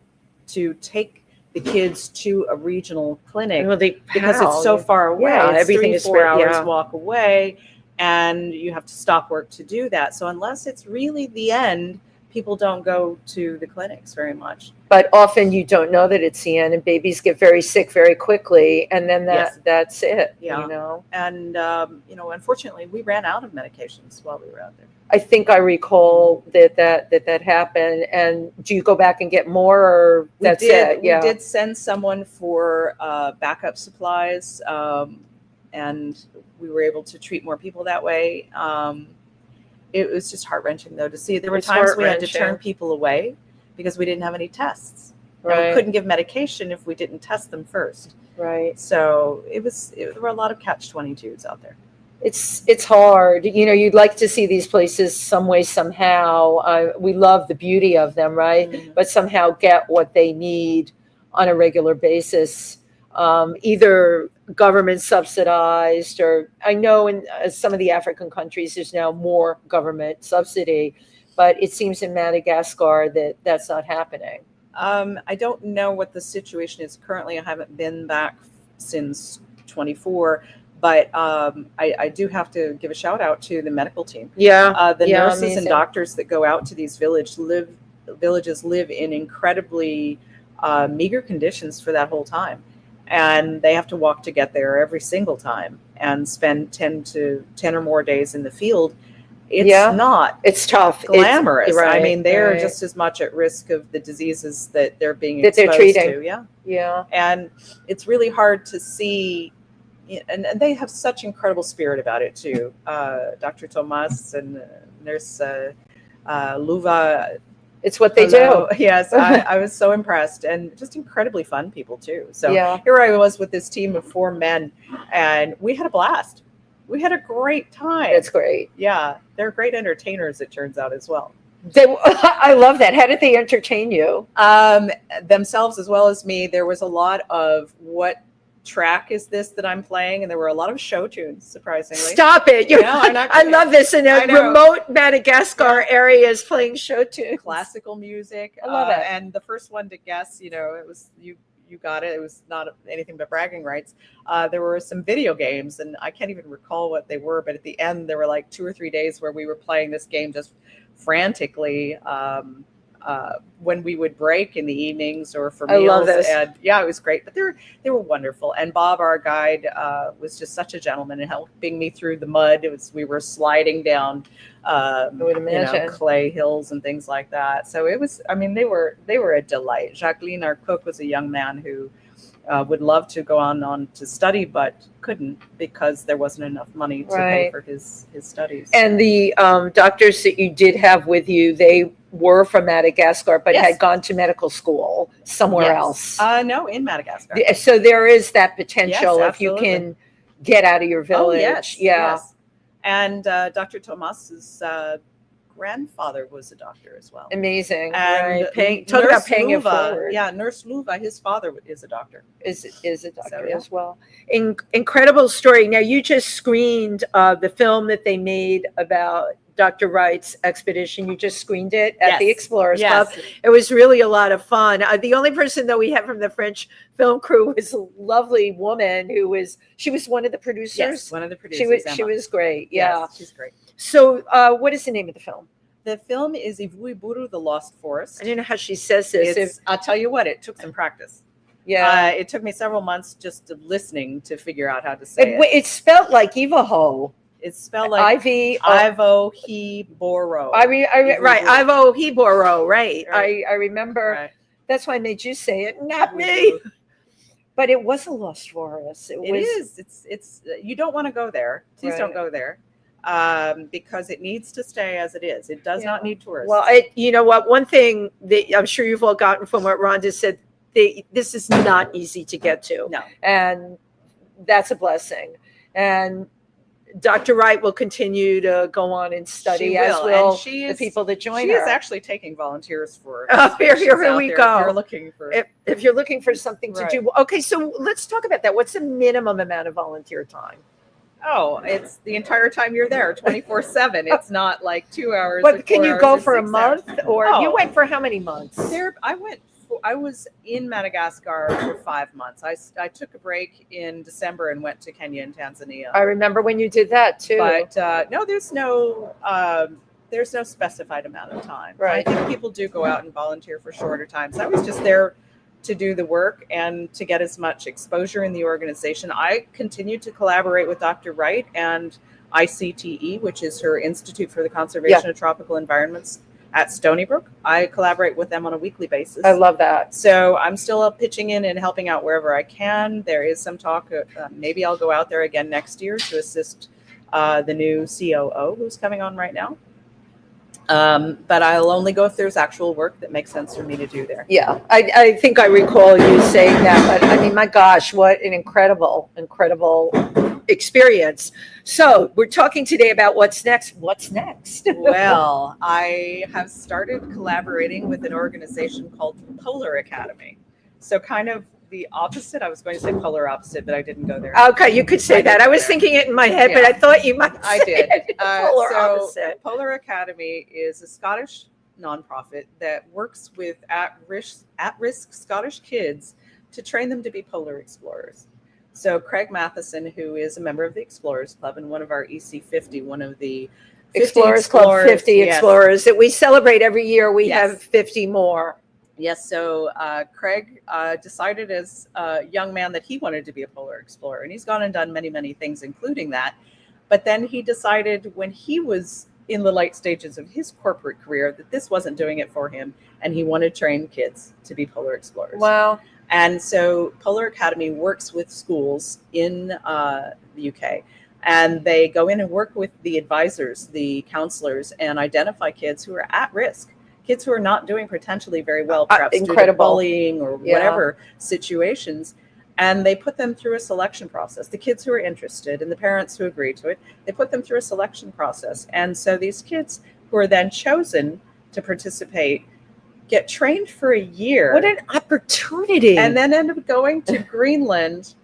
to take the kids to a regional clinic because it's so far away. It's everything 3-4 hours walk away, and you have to stop work to do that. So unless it's really the end, people don't go to the clinics very much. But often you don't know that it's the end, and babies get very sick very quickly, and then that's it. Yeah. You know. And unfortunately, we ran out of medications while we were out there. I think I recall that happened. And do you go back and get more, or that's it? Yeah. We did send someone for backup supplies, and we were able to treat more people that way. It was just heart-wrenching, though, to see. There were times we had to turn people away because we didn't have any tests. Right. And we couldn't give medication if we didn't test them first. Right. So there were a lot of catch-22s out there. It's hard. You know, you'd like to see these places some way, somehow. We love the beauty of them, right? Mm-hmm. But somehow get what they need on a regular basis. Either government subsidized, or I know in some of the African countries there's now more government subsidy, but it seems in Madagascar that's not happening. I don't know what the situation is currently. I haven't been back since 24, but I do have to give a shout out to the medical team. The nurses amazing. And doctors that go out to these villages live in incredibly meager conditions for that whole time. And they have to walk to get there every single time and spend 10 or more days in the field. It's tough. Glamorous. I mean, they're just as much at risk of the diseases that they're being exposed they're treating. To. Yeah. And it's really hard to see, and they have such incredible spirit about it too. Dr. Thomas and Nurse Luva. It's what they do. Yes, I was so impressed, and just incredibly fun people too. So here I was with this team of 4 men, and we had a blast. We had a great time. It's great. Yeah, they're great entertainers, it turns out, as well. I love that. How did they entertain you? Themselves as well as me. There was a lot of what track is this that I'm playing, and there were a lot of show tunes, surprisingly. Stop it. I love this. In a remote Madagascar areas playing show tunes. Classical music. I love it. And the first one to guess, it was you got it. It was not anything but bragging rights. There were some video games, and I can't even recall what they were, but at the end there were like 2 or 3 days where we were playing this game just frantically. when we would break in the evenings or for I meals. love this. And yeah, it was great. But they were wonderful. And Bob, our guide, was just such a gentleman in helping me through the mud. We were sliding down, clay hills and things like that. So it was, they were a delight. Jacqueline, our cook, was a young man who would love to go on to study, but couldn't because there wasn't enough money to pay for his studies. And the doctors that you did have with you, they were from Madagascar, but had gone to medical school somewhere else. No, in Madagascar. So there is that potential if you can get out of your village. Yes. And Dr. Tomas's grandfather was a doctor as well. Amazing. And talk about paying it forward. Yeah, Nurse Luva, his father is a doctor. Is a doctor as well. Incredible story. Now, you just screened the film that they made about Dr. Wright's expedition. You just screened it at the Explorers Club. It was really a lot of fun. The only person that we had from the French film crew was a lovely woman she was one of the producers. Yes, one of the producers. She was great. Yeah. Yes, she's great. So what is the name of the film? The film is Ivuiburu, The Lost Forest. I don't know how she says this. I'll tell you what, it took some practice. Yeah. It took me several months just of listening to figure out how to say it. It's spelled like Ivaho. It's spelled like Ivo He Boro. Right, Ivo He Boro. Right. I remember. Right. That's why I made you say it, not me. But it was a lost forest. It is. It's. You don't want to go there. Please don't go there, because it needs to stay as it is. It does not need tourists. Well, you know what? One thing that I'm sure you've all gotten from what Rhonda said, this is not easy to get to. No, and that's a blessing. And Dr. Wright will continue to go on and study, as will the people that join her. She is actually taking volunteers for. Here we go. If you're looking for something to do. Okay, so let's talk about that. What's the minimum amount of volunteer time? Oh, it's the entire time you're there, 24/7. It's not like 2 hours. But can you go for a month, or you went for how many months? I was in Madagascar for 5 months. I took a break in December and went to Kenya and Tanzania. I remember when you did that too. But no, there's no specified amount of time. Right. I think people do go out and volunteer for shorter times. I was just there to do the work and to get as much exposure in the organization. I continued to collaborate with Dr. Wright and ICTE, which is her Institute for the Conservation of Tropical Environments at Stony Brook. I collaborate with them on a weekly basis. I love that. So I'm still pitching in and helping out wherever I can. There is some talk, maybe I'll go out there again next year to assist the new COO who's coming on right now. But I'll only go if there's actual work that makes sense for me to do there. Yeah, I think I recall you saying that, but I mean, my gosh, what an incredible experience. So we're talking today about what's next. What's next? Well, I have started collaborating with an organization called Polar Academy. So kind of the opposite. I was going to say polar opposite, but I didn't go there. Okay, you could say that. I was thinking it in my head, but I thought you might say it. Polar opposite. Polar Academy is a Scottish nonprofit that works with at-risk Scottish kids to train them to be polar explorers. So Craig Matheson, who is a member of the Explorers Club and one of our EC 50, one of the Explorers Club 50 explorers that we celebrate every year. We have 50 more. Yes, so Craig decided as a young man that he wanted to be a polar explorer, and he's gone and done many, many things, including that. But then he decided when he was in the late stages of his corporate career that this wasn't doing it for him, and he wanted to train kids to be polar explorers. Wow. And so Polar Academy works with schools in the UK, and they go in and work with the advisors, the counselors, and identify kids who are at risk. Kids who are not doing potentially very well, perhaps due to bullying or whatever situations, and they put them through a selection process. The kids who are interested and the parents who agree to it, they put them through a selection process. And so these kids who are then chosen to participate get trained for a year. What an opportunity. And then end up going to Greenland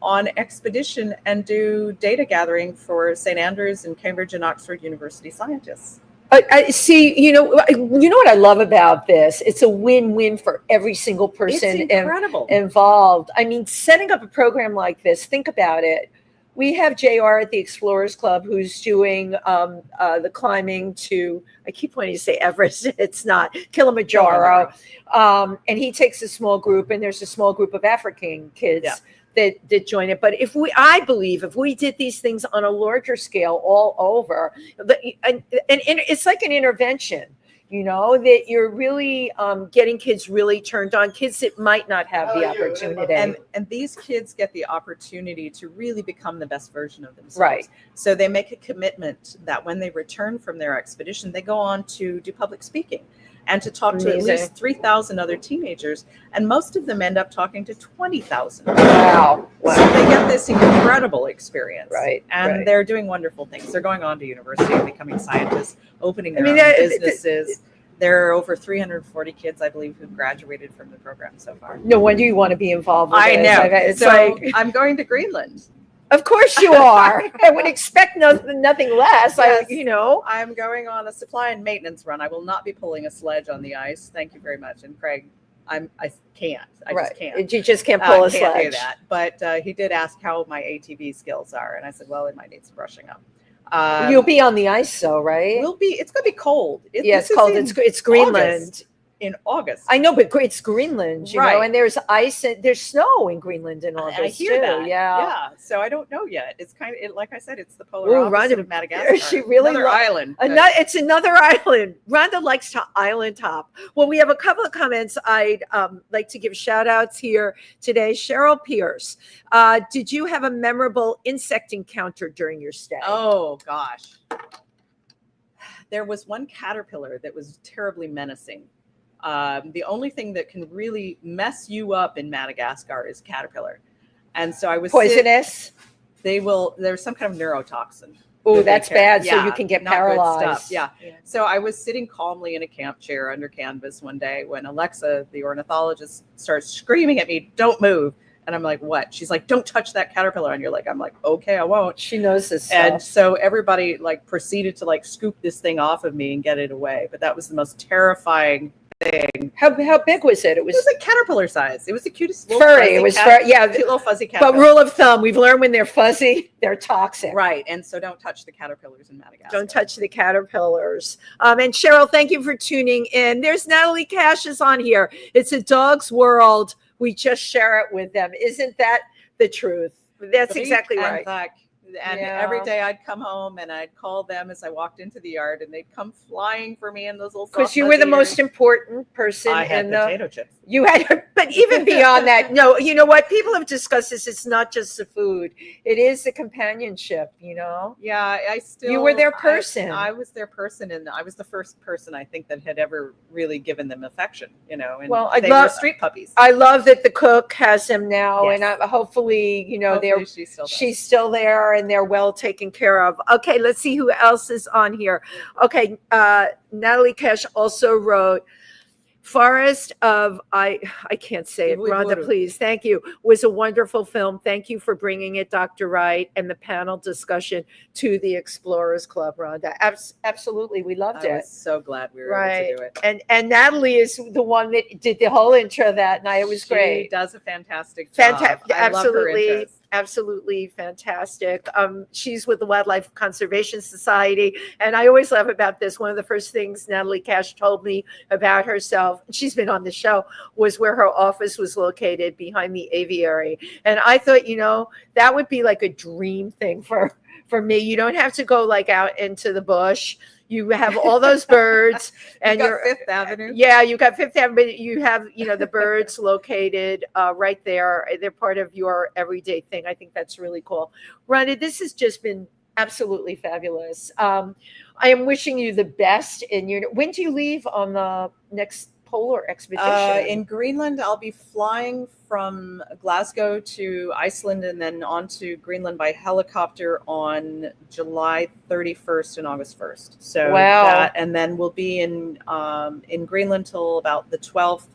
on expedition and do data gathering for St. Andrews and Cambridge and Oxford University scientists. I see, you know what I love about this? It's a win-win for every single person involved. I mean, setting up a program like this, think about it. we have JR at the Explorers Club who's doing the climbing to, I keep wanting to say Everest, it's not, Kilimanjaro. And he takes a small group, and there's a small group of African kids that join it. But I believe if we did these things on a larger scale all over, and it's like an intervention. That you're really getting kids really turned on, kids that might not have the opportunity. And these kids get the opportunity to really become the best version of themselves. Right. So they make a commitment that when they return from their expedition, they go on to do public speaking and to talk to at least 3,000 other teenagers. And most of them end up talking to 20,000. Wow. So they get this incredible experience. Right. And they're doing wonderful things. They're going on to university and becoming scientists, opening their own businesses. There are over 340 kids, I believe, who've graduated from the program so far. No wonder you want to be involved with I this. know. It's so like, I'm going to Greenland. Of course you are. I would expect nothing less. Yes. I'm going on a supply and maintenance run. I will not be pulling a sledge on the ice. Thank you very much. And Craig, I can't. I just can't. You just can't pull a sledge. sledge. Do that. But he did ask how my ATV skills are, and I said, well, it might need some brushing up. You'll be on the ice, though, right? It's going to be cold. It's cold. It's Greenland. In August. I know, but it's Greenland, you know, and there's ice and there's snow in Greenland in August. I hear too. that. Yeah. So I don't know yet. It's kind of like I said, it's the polar opposite of Madagascar. She really another island. It's another island. Rhonda likes to island hop. Well, we have a couple of comments I'd like to give shout outs here today. Cheryl Pierce, did you have a memorable insect encounter during your stay? Oh gosh, there was one caterpillar that was terribly menacing. The only thing that can really mess you up in Madagascar is caterpillar. And so I was poisonous. There's some kind of neurotoxin. Oh, that's bad. So you can get paralyzed. Yeah. So I was sitting calmly in a camp chair under canvas one day when Alexa, the ornithologist, starts screaming at me, "Don't move." And I'm like, "What?" She's like, "Don't touch that caterpillar." And I'm like, "Okay, I won't." She knows this stuff. And so everybody proceeded to scoop this thing off of me and get it away. But that was the most terrifying thing. How big was it? It was like caterpillar size. It was the cutest little furry. It was furry. Yeah, cute little fuzzy caterpillar. But rule of thumb, we've learned when they're fuzzy, they're toxic. Right. And so don't touch the caterpillars in Madagascar. Don't touch the caterpillars. And Cheryl, thank you for tuning in. There's Natalie Cash is on here. It's a dog's world. We just share it with them. Isn't that the truth? That's exactly right. And every day I'd come home and I'd call them as I walked into the yard, and they'd come flying for me in those little. Because you were the most important person. I had potato chips. You had, but even beyond that, no. You know what? People have discussed this. It's not just the food; it is the companionship. Yeah, You were their person. I was their person, and I was the first person I think that had ever really given them affection. And they were street puppies. I love that the cook has them now, and hopefully, she's still there. And they're well taken care of. Okay, let's see who else is on here. Okay, Natalie Cash also wrote Forest of I can't say it. Rhonda, please. Thank you. Was a wonderful film. Thank you for bringing it, Dr. Wright, and the panel discussion to the Explorers Club, Rhonda. Absolutely, we loved it. I was so glad we were able to do it. And Natalie is the one that did the whole intro that night. It was great. She does a fantastic job. Absolutely. Absolutely fantastic. She's with the Wildlife Conservation Society. And I always love about this. One of the first things Natalie Cash told me about herself, she's been on the show, was where her office was located behind the aviary. And I thought, that would be like a dream thing for me. You don't have to go out into the bush. You have all those birds, and you're Fifth Avenue. Yeah, you got Fifth Avenue. You have, the birds located right there. They're part of your everyday thing. I think that's really cool. Rhonda, this has just been absolutely fabulous. I am wishing you the best when do you leave on the next polar expedition? In Greenland, I'll be flying from Glasgow to Iceland and then on to Greenland by helicopter on July 31st and August 1st. So wow. And then we'll be in Greenland till about the 12th.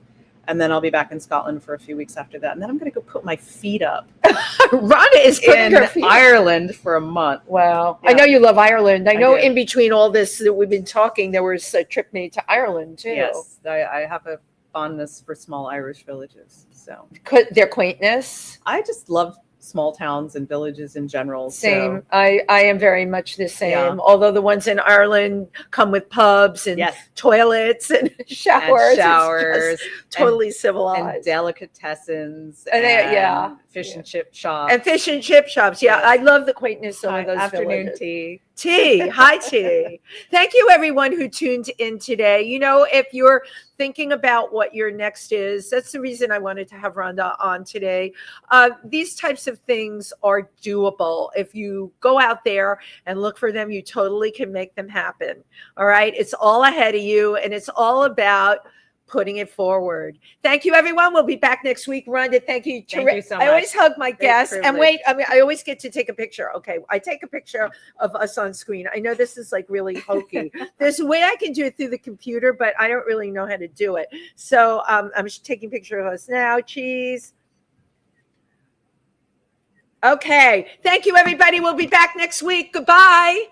And then I'll be back in Scotland for a few weeks after that. And then I'm going to go put my feet up. Rhonda is putting her feet Ireland for a month. Wow. Yeah. I know you love Ireland. I know in between all this that we've been talking, there was a trip made to Ireland too. Yes, I have a fondness for small Irish villages. So their quaintness. I just love small towns and villages in general. Same. So, I am very much the same. Yeah. Although the ones in Ireland come with pubs and yes, toilets and showers. and It's showers, just totally and civilized. delicatessens, And and fish and chip shops, and fish and chip shops. Yeah, Yes. I love the quaintness of Hi, those afternoon villages. tea. Tea. Hi, tea. Thank you, everyone who tuned in today. You know, if you're thinking about what your next is, that's the reason I wanted to have Rhonda on today. These types of things are doable. If you go out there and look for them, you totally can make them happen. All right. It's all ahead of you, and it's all about putting it forward. Thank you, everyone. We'll be back next week. Rhonda, thank you. Thank you so I always much. hug my guests. And privilege. wait, I mean, I always get to take a picture. Okay, I take a picture of us on screen. I know this is like really hokey. There's a way I can do it through the computer, but I don't really know how to do it. So I'm just taking a picture of us now. Cheese. Okay. Thank you, everybody. We'll be back next week. Goodbye.